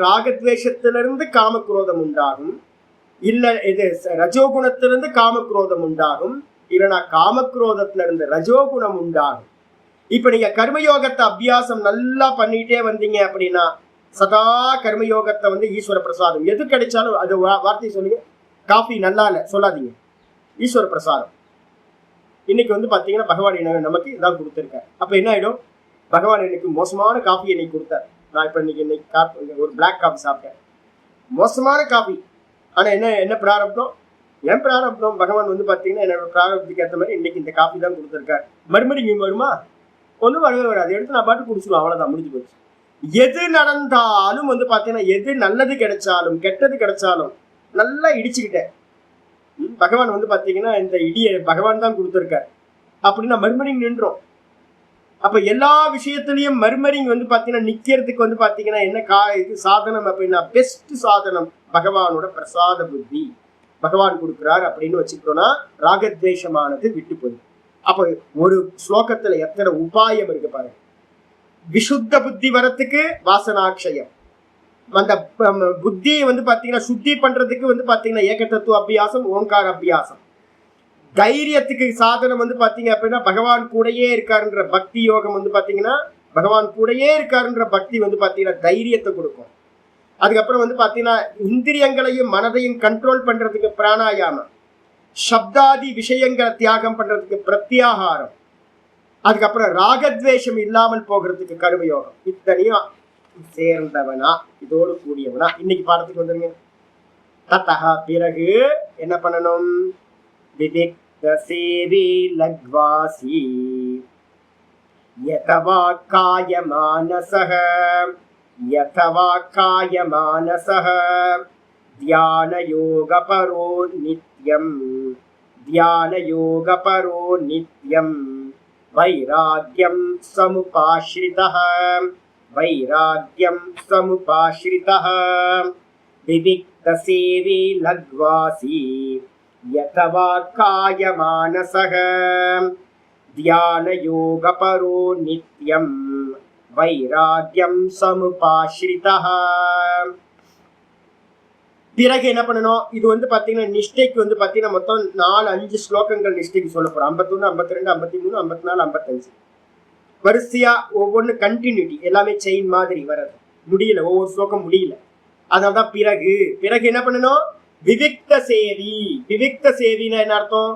Speaker 1: ராகத்வேஷத்திலிருந்து காமக்ரோதம் உண்டாகும், இல்ல இது ரஜோகுணத்திலிருந்து காமக்ரோதம் உண்டாகும், இல்லைன்னா காமக்ரோதத்துல இருந்து ரஜோகுணம் உண்டாகும். இப்ப நீங்க கர்மயோகத்தை அபியாசம் நல்லா பண்ணிட்டே வந்தீங்க அப்படின்னா சதா கர்மயோகத்தை வந்து ஈஸ்வர பிரசாதம் எது கிடைச்சாலும் அது வார்த்தை சொல்லுங்க. காஃபி நல்லா இல்லை சொல்லாதீங்க, ஈஸ்வர பிரசாதம். இன்னைக்கு வந்து பாத்தீங்கன்னா பகவான் நமக்கு இதான் கொடுத்துருக்காரு. அப்ப என்ன ஆயிடும்? பகவான் எனக்கு மோசமான காஃபி இன்னைக்கு கொடுத்தார். நான் இப்ப இன்னைக்கு ஒரு பிளாக் காஃபி சாப்பிட்டேன், மோசமான காஃபி. ஆனா என்ன பிராரப்தம்? என் பிராரப்தம் பகவான் வந்து பாத்தீங்கன்னா என்னோட பிராரப்தத்துக்கு ஏற்ற மாதிரி இன்னைக்கு இந்த காஃபி தான் கொடுத்துருக்காரு. மறுபடியும் இங்க வருமா? ஒன்றும் வரவே வராது, எடுத்து நான் பாட்டு குடிச்சிடுவோம், அவ்வளவுதான், முடிஞ்சு போச்சு. எது நடந்தாலும் வந்து பாத்தீங்கன்னா எது நல்லது கிடைச்சாலும் கெட்டது கிடைச்சாலும் நல்லா இடிச்சுக்கிட்டேன். பகவான் வந்து பாத்தீங்கன்னா இந்த இடியை பகவான் தான் கொடுத்துருக்காரு அப்படின்னா மறுமரிங் நின்றோம். அப்ப எல்லா விஷயத்திலையும் மறுமரிங் வந்து பாத்தீங்கன்னா நிக்கிறதுக்கு வந்து பாத்தீங்கன்னா என்ன இது சாதனம் அப்படின்னா பெஸ்ட் சாதனம் பகவானோட பிரசாத புத்தி பகவான் கொடுக்குறாரு அப்படின்னு வச்சுக்கிட்டோம்னா ராகத்வேஷமானது விட்டு போயிடும். அப்ப ஒரு ஸ்லோகத்துல எத்தனை உபாயம் இருக்கு பாருங்க. விசுத்த புத்தி வரத்துக்கு வாசனாட்சயம், அந்த புத்தியை வந்து பாத்தீங்கன்னா சுத்தி பண்றதுக்கு வந்து பாத்தீங்கன்னா ஏக தத்துவ அபியாசம், ஓங்கார அபியாசம். தைரியத்துக்கு சாதனம் வந்து பாத்தீங்க அப்படின்னா பகவான் கூடயே இருக்காருன்ற பக்தி யோகம் வந்து பாத்தீங்கன்னா பகவான் கூடயே இருக்காருன்ற பக்தி வந்து பாத்தீங்கன்னா தைரியத்தை கொடுக்கும். அதுக்கப்புறம் வந்து பாத்தீங்கன்னா இந்திரியங்களையும் மனதையும் கண்ட்ரோல் பண்றதுக்கு பிராணாயாமம், சப்தாதி விஷயங்களை தியாகம் பண்றதுக்கு பிரத்யாகாரம், அதுக்கப்புறம் ராகத்வேஷம் இல்லாமல் போகிறதுக்கு கர்மயோகம். இத்தனையும் சேர்ந்தவனா இதோடு கூடியவனா இன்னைக்கு பாடத்துக்கு வந்துருங்க. தத்தகா பிறகு என்ன பண்ணணும்? விவிக்த சேவி லக்வாசி யதவா காய மானசஹ யதவா காய மானசஹ தியான யோக பரோ நித்யம் தியான யோக பரோ நித்யம் வைராக்யம் சமுபாஸ்ரிதஹ வைராக்யம் சமுபாஸ்ரிதஹ விவிக்த சேவி லக்வாசி யதவா காய மானசஹ தியான யோக பரோ நித்யம் வைராக்யம் சமுபாஸ்ரிதஹ. பிறகு என்ன பண்ணணும்? இது வந்து பாத்தீங்கன்னா நிஷ்டைக்கு வந்து பாத்தீங்கன்னா மொத்தம் 4-5 ஸ்லோகங்கள் நிஷ்டைக்கு சொல்ல போறோம். 51, 52, 53, 54, 55 வரிசையா ஒவ்வொன்று கண்டினியூட்டி எல்லாமே செயின் மாதிரி வர்றது. முடியல, ஒவ்வொரு ஸ்லோகம் முடியல. அதனால்தான் பிறகு என்ன பண்ணணும்? விவிக்த சேவி. விவிக்த சேவின்னா என்ன அர்த்தம்?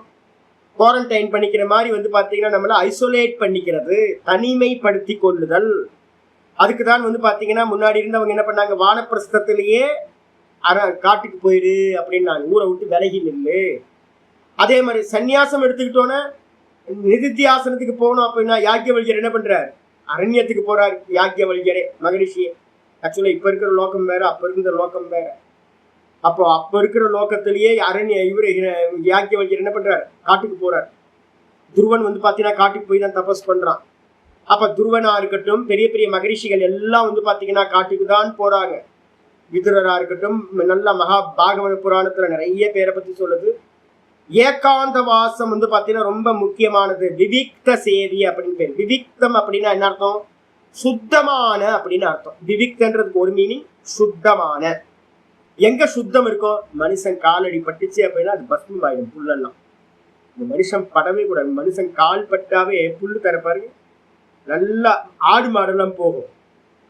Speaker 1: குவாரண்டைன் பண்ணிக்கிற மாதிரி வந்து பாத்தீங்கன்னா நம்மள ஐசோலேட் பண்ணிக்கிறது, தனிமைப்படுத்தி கொள்ளுதல். அதுக்குதான் வந்து பாத்தீங்கன்னா முன்னாடி இருந்தவங்க என்ன பண்ணாங்க, வானப்பிரஸ்தத்திலேயே காட்டுக்கு போயிரு அப்படின்னாங்க, ஊரை விட்டு விலகி நில்லு. அதே மாதிரி சன்னியாசம் எடுத்துக்கிட்டோன்னா நிதித்தியாசனத்துக்கு போகணும் அப்படின்னா யாக்கியவல்யர் என்ன பண்றாரு, அரண்யத்துக்கு போறாரு. யாக்கியவல்யரே மகரிஷியே. ஆக்சுவலா இப்ப இருக்கிற லோகம் வேற, அப்ப இருக்கிற லோகம் வேற. அப்போ அப்ப இருக்கிற லோகத்திலேயே இவரு யாக்கியவல்யர் என்ன பண்றாரு, காட்டுக்கு போறாரு. துருவன் வந்து பாத்தீங்கன்னா காட்டுக்கு போய் தான் தபஸ் பண்றான். அப்ப துருவனா இருக்கட்டும், பெரிய பெரிய மகரிஷிகள் எல்லாம் வந்து பாத்தீங்கன்னா காட்டுக்கு தான் போறாங்க. விதுரரா இருக்கட்டும், நல்ல மகா பாகவத புராணத்துல நிறைய பேரை பத்தி சொல்லுது. ஏகாந்த வாசம் வந்து பாத்தீங்கன்னா ரொம்ப முக்கியமானது. விவிக்த சேவி அப்படின்னு பேர். விவிக்தம் அப்படின்னா என்ன அர்த்தம், சுத்தமான அப்படின்னு அர்த்தம். விவிக்தன்றதுக்கு ஒரு மீனிங் சுத்தமான. எங்க சுத்தம் இருக்கும், மனுஷன் காலடி பட்டுச்சு அப்படின்னா அது பஸ்மம் ஆயிடும் புல்லெல்லாம். இந்த மனுஷன் படவே கூடாது. மனுஷன் கால் பட்டாவே புல்லு தரப்பாரு, நல்லா ஆடு மாடெல்லாம் போகும்.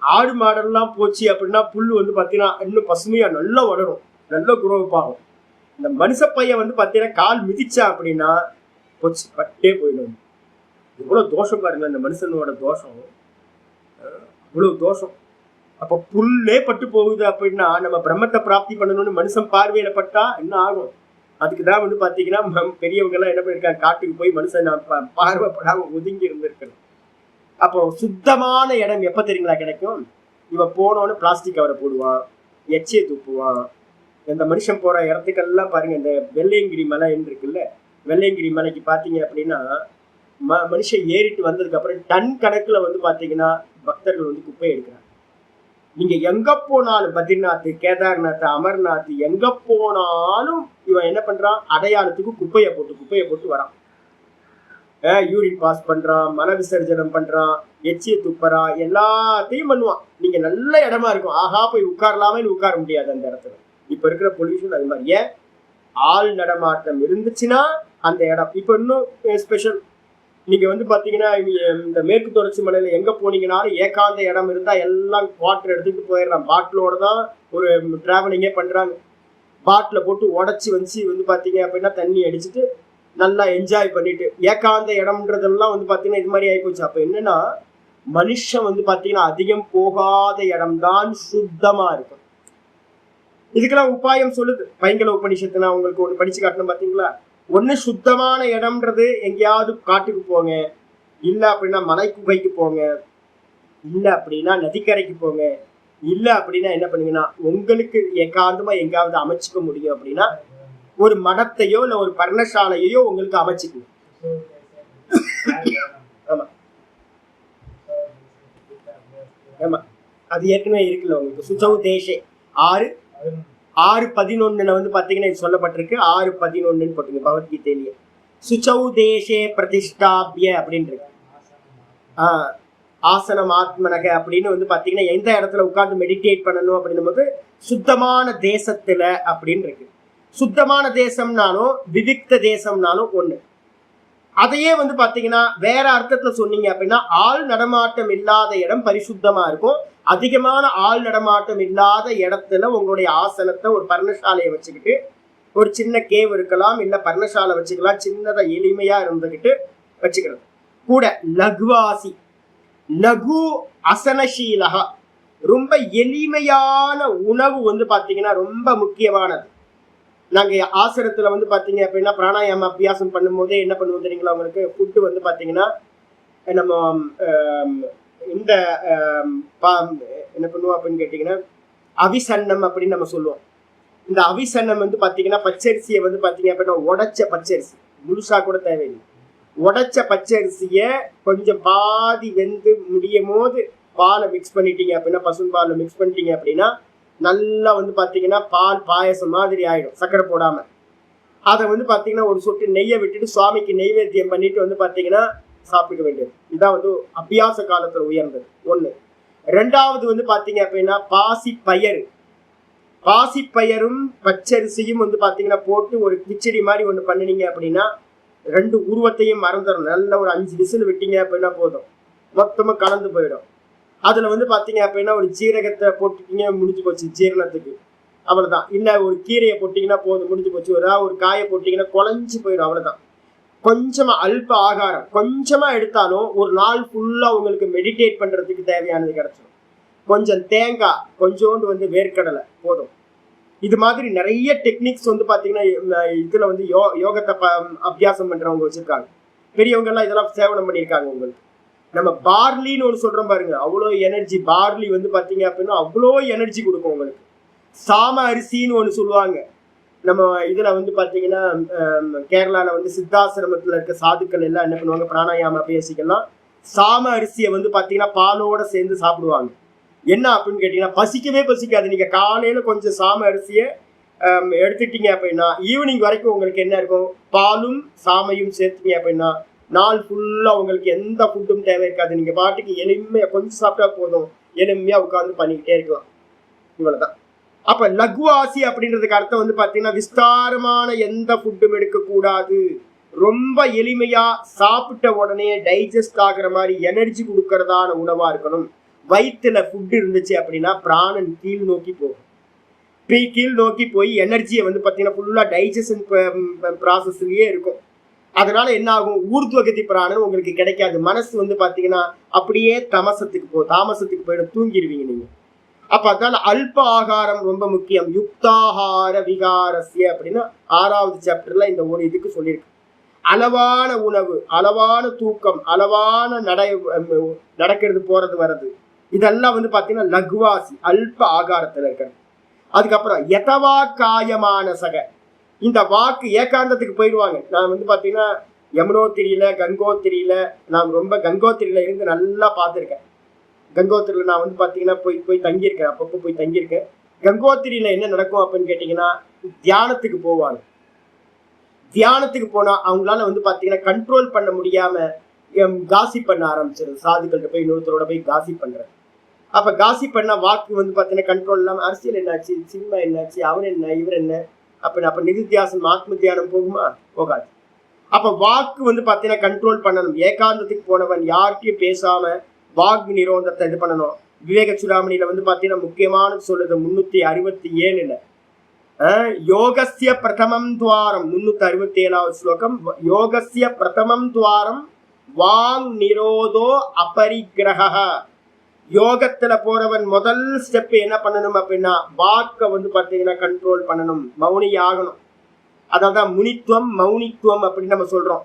Speaker 1: ஆடு மாடெல்லாம் போச்சு அப்படின்னா புல்லு வந்து பாத்தீங்கன்னா இன்னும் பசுமையா நல்லா வளரும், நல்லா குரோப் ஆகும். இந்த மனுஷ பையன் வந்து பாத்தீங்கன்னா கால் மிதிச்சா அப்படின்னா போச்சு, பட்டே போயிடும். இவ்வளவு தோஷம் பாருங்க இந்த மனுஷனோட தோஷம், இவ்வளவு தோஷம். அப்ப புல்லே பட்டு போகுது அப்படின்னா நம்ம பிரம்மத்தை பிராப்தி பண்ணணும்னு மனுஷன் பார்வையில பட்டா என்ன ஆகும். அதுக்குதான் வந்து பாத்தீங்கன்னா பெரியவங்க எல்லாம் என்ன பண்ணிருக்காங்க, காட்டுக்கு போய் மனுஷன் பார்வைப்படாம ஒதுங்கி இருந்திருக்கணும். அப்போ சுத்தமான இடம் எப்ப தெரியுங்களா கிடைக்கும், இவன் போனோன்னு பிளாஸ்டிக் கவரை போடுவான், எச்சியை துப்புவான். இந்த மனுஷன் போற இடத்துக்கெல்லாம் பாருங்க, இந்த வெள்ளையங்கிரி மலை இருக்குல்ல, வெள்ளையங்கிரி மலைக்கு பாத்தீங்க அப்படின்னா மனுஷன் ஏறிட்டு வந்ததுக்கு அப்புறம் டன் கணக்குல வந்து பாத்தீங்கன்னா பக்தர்கள் வந்து குப்பை எடுக்கிறாங்க. நீங்க எங்க போனாலும் பத்ரிநாத், கேதார்நாத், அமர்நாத் எங்க போனாலும் இவன் என்ன பண்றான், அடையாளத்துக்கு குப்பையை போட்டு வரான். யூரின் பாஸ் பண்றான், மல விசர்ஜனம் பண்றான், எச்சியை துப்புறான், எல்லாத்தையும் பண்ணுவான். நீங்க நல்ல இடமா இருக்கும், ஆஹா போய் உட்காரலாமே உட்கார முடியாது அந்த இடத்துல. இப்ப இருக்கிற பொல்யூஷன் அது மாதிரி. ஏன், ஆள் நடமாட்டம் இருந்துச்சுன்னா அந்த இடம். இப்ப இன்னும் ஸ்பெஷல், நீங்க வந்து பாத்தீங்கன்னா இந்த மேற்கு தொடர்ச்சி மலையில எங்க போனீங்கன்னாலும் ஏகாந்த இடம் இருந்தா எல்லாம் வாட்டர் எடுத்துட்டு போயிடலாம். பாட்டிலோட தான் ஒரு டிராவலிங்கே பண்றாங்க. பாட்டில போட்டு உடச்சி வந்து பாத்தீங்க அப்படின்னா தண்ணி அடிச்சுட்டு நல்லா என்ஜாய் பண்ணிட்டு, ஏகாந்த இடம்ன்றதெல்லாம் வந்து பாத்தீங்கன்னா இது மாதிரி ஆயிப்போச்சு. அப்ப என்னன்னா மனுஷன் வந்து பாத்தீங்கன்னா அதிகம் போகாத இடம்தான் சுத்தமா இருக்கும். இதுக்கெல்லாம் உபாயம் சொல்லுது பைங்கல உபநிஷத்து. நான் உங்களுக்கு ஒண்ணு படிச்சு காட்டணும் பாத்தீங்களா. ஒண்ணு சுத்தமான இடம்ன்றது எங்கேயாவது காட்டுக்கு போங்க, இல்ல அப்படின்னா மலை குகைக்கு போங்க, இல்ல அப்படின்னா நதிக்கரைக்கு போங்க, இல்ல அப்படின்னா என்ன பண்ணுங்கன்னா உங்களுக்கு ஏகாந்தமா எங்காவது அமைச்சுக்க முடியும் அப்படின்னா ஒரு மடத்தையோ இல்ல ஒரு பர்ணசாலையோ உங்களுக்கு அமைச்சுக்கணும். ஆமா ஆமா, அது ஏற்கனவே இருக்குல்ல உங்களுக்கு. சுச்சவு தேசே 6:11 வந்து பாத்தீங்கன்னா இது சொல்லப்பட்டிருக்கு. 6:11 போட்டுங்க பகவத்கீதையிலேயே. சுச்சவு தேசே பிரதிஷ்டாபிய அப்படின்னு இருக்கு. ஆசனம் ஆத்மனக அப்படின்னு வந்து பாத்தீங்கன்னா எந்த இடத்துல உட்கார்ந்து மெடிடேட் பண்ணணும் அப்படின்னும் போது சுத்தமான தேசத்துல அப்படின்னு இருக்கு. சுத்தமான தேசம்னாலும் விவிக்த தேசம்னாலும் ஒண்ணு. அதையே வந்து பாத்தீங்கன்னா வேற அர்த்தத்துல சொன்னீங்க அப்படின்னா ஆள் நடமாட்டம் இல்லாத இடம் பரிசுத்தமா இருக்கும். அதிகமான ஆள் நடமாட்டம் இல்லாத இடத்துல உங்களுடைய ஆசனத்தை ஒரு பர்ணசாலையை வச்சுக்கிட்டு, ஒரு சின்ன கேவ் இருக்கலாம், இல்ல பர்ணசாலை வச்சுக்கலாம், சின்னதா எளிமையா இருந்துகிட்டு வச்சுக்கிறது கூட. லகுவாசி, லகு அசனசீலகா, ரொம்ப எளிமையான உணவு வந்து பாத்தீங்கன்னா ரொம்ப முக்கியமானது. நாங்க ஆசிரத்துல வந்து பாத்தீங்க அப்படின்னா பிராணாயாம அபியாசம் பண்ணும் போதே என்ன பண்ணுவோம் தெரியுங்களா உங்களுக்கு, ஃபுட்டு வந்து பாத்தீங்கன்னா நம்ம இந்த என்ன பண்ணுவோம் அப்படின்னு கேட்டீங்கன்னா அவிசன்னம் அப்படின்னு நம்ம சொல்லுவோம். இந்த அவிசன்னம் வந்து பாத்தீங்கன்னா பச்சரிசியை வந்து பாத்தீங்க அப்படின்னா உடைச்ச பச்சரிசி, முழுசா கூட தேவையில்லை, உடைச்ச பச்சரிசிய கொஞ்சம் பாதி வெந்து முடியும் போது பாலை மிக்ஸ் பண்ணிட்டீங்க அப்படின்னா, பசும்பாலை மிக்ஸ் பண்ணிட்டீங்க அப்படின்னா நல்லா வந்து பாத்தீங்கன்னா பால் பாயசம் மாதிரி ஆயிடும், சக்கரை போடாம. அதை வந்து பாத்தீங்கன்னா ஒரு சொட்டு நெய்யை விட்டுட்டு சுவாமிக்கு நெய்வேத்தியம் பண்ணிட்டு வந்து பாத்தீங்கன்னா சாப்பிட வேண்டியது. இதான் வந்து அபியாச காலத்துல உயர்ந்தது ஒண்ணு. ரெண்டாவது வந்து பாத்தீங்க அப்படின்னா பாசிப்பயரும் பச்சரிசியும் வந்து பாத்தீங்கன்னா போட்டு ஒரு கிச்சடி மாதிரி ஒண்ணு பண்ணினீங்க அப்படின்னா ரெண்டு உருவத்தையும் மறந்துடும். நல்ல ஒரு 5 விசில் விட்டீங்க அப்படின்னா போதும், மொத்தமா கலந்து போயிடும். அதுல வந்து பாத்தீங்க அப்படின்னா ஒரு ஜீரகத்தை போட்டுட்டீங்க, முடிஞ்சு போச்சு ஜீரணத்துக்கு, அவ்வளவுதான். இல்ல ஒரு கீரையை போட்டீங்கன்னா போதும், முடிஞ்சு போச்சு. ஒரு காயை போட்டீங்கன்னா குழஞ்சு போயிடும், அவ்வளவுதான். கொஞ்சமா அல்ப ஆகாரம் கொஞ்சமா எடுத்தாலும் ஒரு நாள் ஃபுல்லா உங்களுக்கு மெடிடேட் பண்றதுக்கு தேவையானது கிடைச்சிடும். கொஞ்சம் தேங்காய், கொஞ்சோண்டு வந்து வேர்க்கடலை போதும். இது மாதிரி நிறைய டெக்னிக்ஸ் வந்து பாத்தீங்கன்னா இதுல வந்து யோகத்தை அபியாசம் பண்றவங்க வச்சிருக்காங்க. பெரியவங்க எல்லாம் இதெல்லாம் சேவனம் பண்ணியிருக்காங்க. உங்களுக்கு நம்ம பார்லின்னு ஒரு சொல்றோம் பாருங்க, அவ்வளோ எனர்ஜி. பார்லி வந்து பாத்தீங்க அப்படின்னா அவ்வளோ எனர்ஜி கொடுக்கும் உங்களுக்கு. சாம அரிசின்னு ஒன்று சொல்லுவாங்க. நம்ம இதுல வந்து பாத்தீங்கன்னா கேரளால வந்து சித்தாசிரமத்துல இருக்க சாதுக்கள் எல்லாம் என்ன பண்ணுவாங்க, பிராணாயாம அபியாசிகள்லாம் சாம அரிசியை வந்து பாத்தீங்கன்னா பாலோட சேர்ந்து சாப்பிடுவாங்க. என்ன அப்படின்னு கேட்டீங்கன்னா பசிக்கவே பசிக்காது. நீங்க காலையில கொஞ்சம் சாம அரிசியை எடுத்துட்டீங்க அப்படின்னா ஈவினிங் வரைக்கும் உங்களுக்கு என்ன இருக்கும், பாலும் சாமையும் சேர்த்தீங்க அப்படின்னா நாள் ஃபுல்லா உங்களுக்கு எந்த ஃபுட்டும் தேவை இருக்காது. நீங்க பாட்டுக்கு எளிமையா கொஞ்சம் சாப்பிட்டா போதும், எளிமையா உட்காந்து பண்ணிக்கிட்டே இருக்கலாம். இவ்வளவுதான். அப்ப லகுவாசி அப்படின்றதுக்கு அர்த்தம் வந்து பாத்தீங்கன்னா விஸ்தாரமான எந்த ஃபுட்டும் எடுக்கக்கூடாது. ரொம்ப எளிமையா சாப்பிட்ட உடனே டைஜஸ்ட் ஆகுற மாதிரி எனர்ஜி கொடுக்கறதான உணவா இருக்கணும். வயிற்றுல ஃபுட் இருந்துச்சு அப்படின்னா பிராணன் கீழ் நோக்கி போகும். கீழ் நோக்கி போய் எனர்ஜியை வந்து பாத்தீங்கன்னா ஃபுல்லா டைஜஷன் ப்ராசஸ்லயே இருக்கும். அதனால என்ன ஆகும், ஊர்துவகதி பிராணன் உங்களுக்கு கிடைக்காது. மனசு வந்து பாத்தீங்கன்னா அப்படியே தாமசத்துக்கு போயிடும், தூங்கிடுவீங்க நீங்க. அப்ப அதனால அல்ப ஆகாரம் ரொம்ப முக்கியம். யுக்தாகார விகாரஸ்ய அப்படின்னு 6வது சாப்டர்ல இந்த ஒரு இதுக்கு சொல்லியிருக்கு. அளவான உணவு, அளவான தூக்கம், அளவான நடக்கிறது போறது வர்றது, இதெல்லாம் வந்து பாத்தீங்கன்னா லகுவாசி, அல்ப ஆகாரத்துல இருக்கிறது. அதுக்கப்புறம் யதவா காயமான சக, இந்த வாக்கு ஏகாந்தத்துக்கு போயிடுவாங்க. நான் வந்து பாத்தீங்கன்னா யமுனோத்திரியில, கங்கோத்திரியில, நான் ரொம்ப கங்கோத்திரியில இருந்து நல்லா பார்த்துருக்கேன். கங்கோத்திரியில நான் வந்து பாத்தீங்கன்னா போய் தங்கியிருக்கேன், அப்பப்போ போய் தங்கியிருக்கேன். கங்கோத்திரியில என்ன நடக்கும் அப்படின்னு கேட்டீங்கன்னா தியானத்துக்கு போவாங்க. தியானத்துக்கு போனா அவங்களால வந்து பாத்தீங்கன்னா கண்ட்ரோல் பண்ண முடியாம காசி பண்ண ஆரம்பிச்சிருது. சாதுக்கள்கிட்ட போய் இன்னொருத்தரோட போய் காசி பண்றேன். அப்ப காசி பண்ண வாக்கு வந்து பாத்தீங்கன்னா கண்ட்ரோல் இல்லாம அரசியல் என்னாச்சு, சினிமா என்னாச்சு, அவன் என்ன இவர் என்ன அப்ப நிதித்தியாசம் ஆத்ம தியானம் போகுமா, போகாது. அப்ப வாக்கு வந்து பாத்தீங்கன்னா கண்ட்ரோல் பண்ணணும். ஏகாந்தத்துக்கு போனவன் யார்கிட்டயும் பேசாம வாக் நிரோதத்தை இது பண்ணணும். விவேக சுடாமணியில வந்து பாத்தீங்கன்னா முக்கியமான சொல்லுது 367ல யோகஸ்ய பிரதமம் துவாரம், 367வது ஸ்லோகம். யோகஸ்ய பிரதமம் துவாரம் வாங் நிரோதோ அபரிக்கிரக. யோகத்துல போறவன் முதல் ஸ்டெப் என்ன பண்ணணும் அப்படின்னா வாக்க வந்து பாத்தீங்கன்னா கண்ட்ரோல் பண்ணணும், மௌனி ஆகணும். அதான் முனித்துவம் மௌனித்துவம் அப்படின்னு நம்ம சொல்றோம்.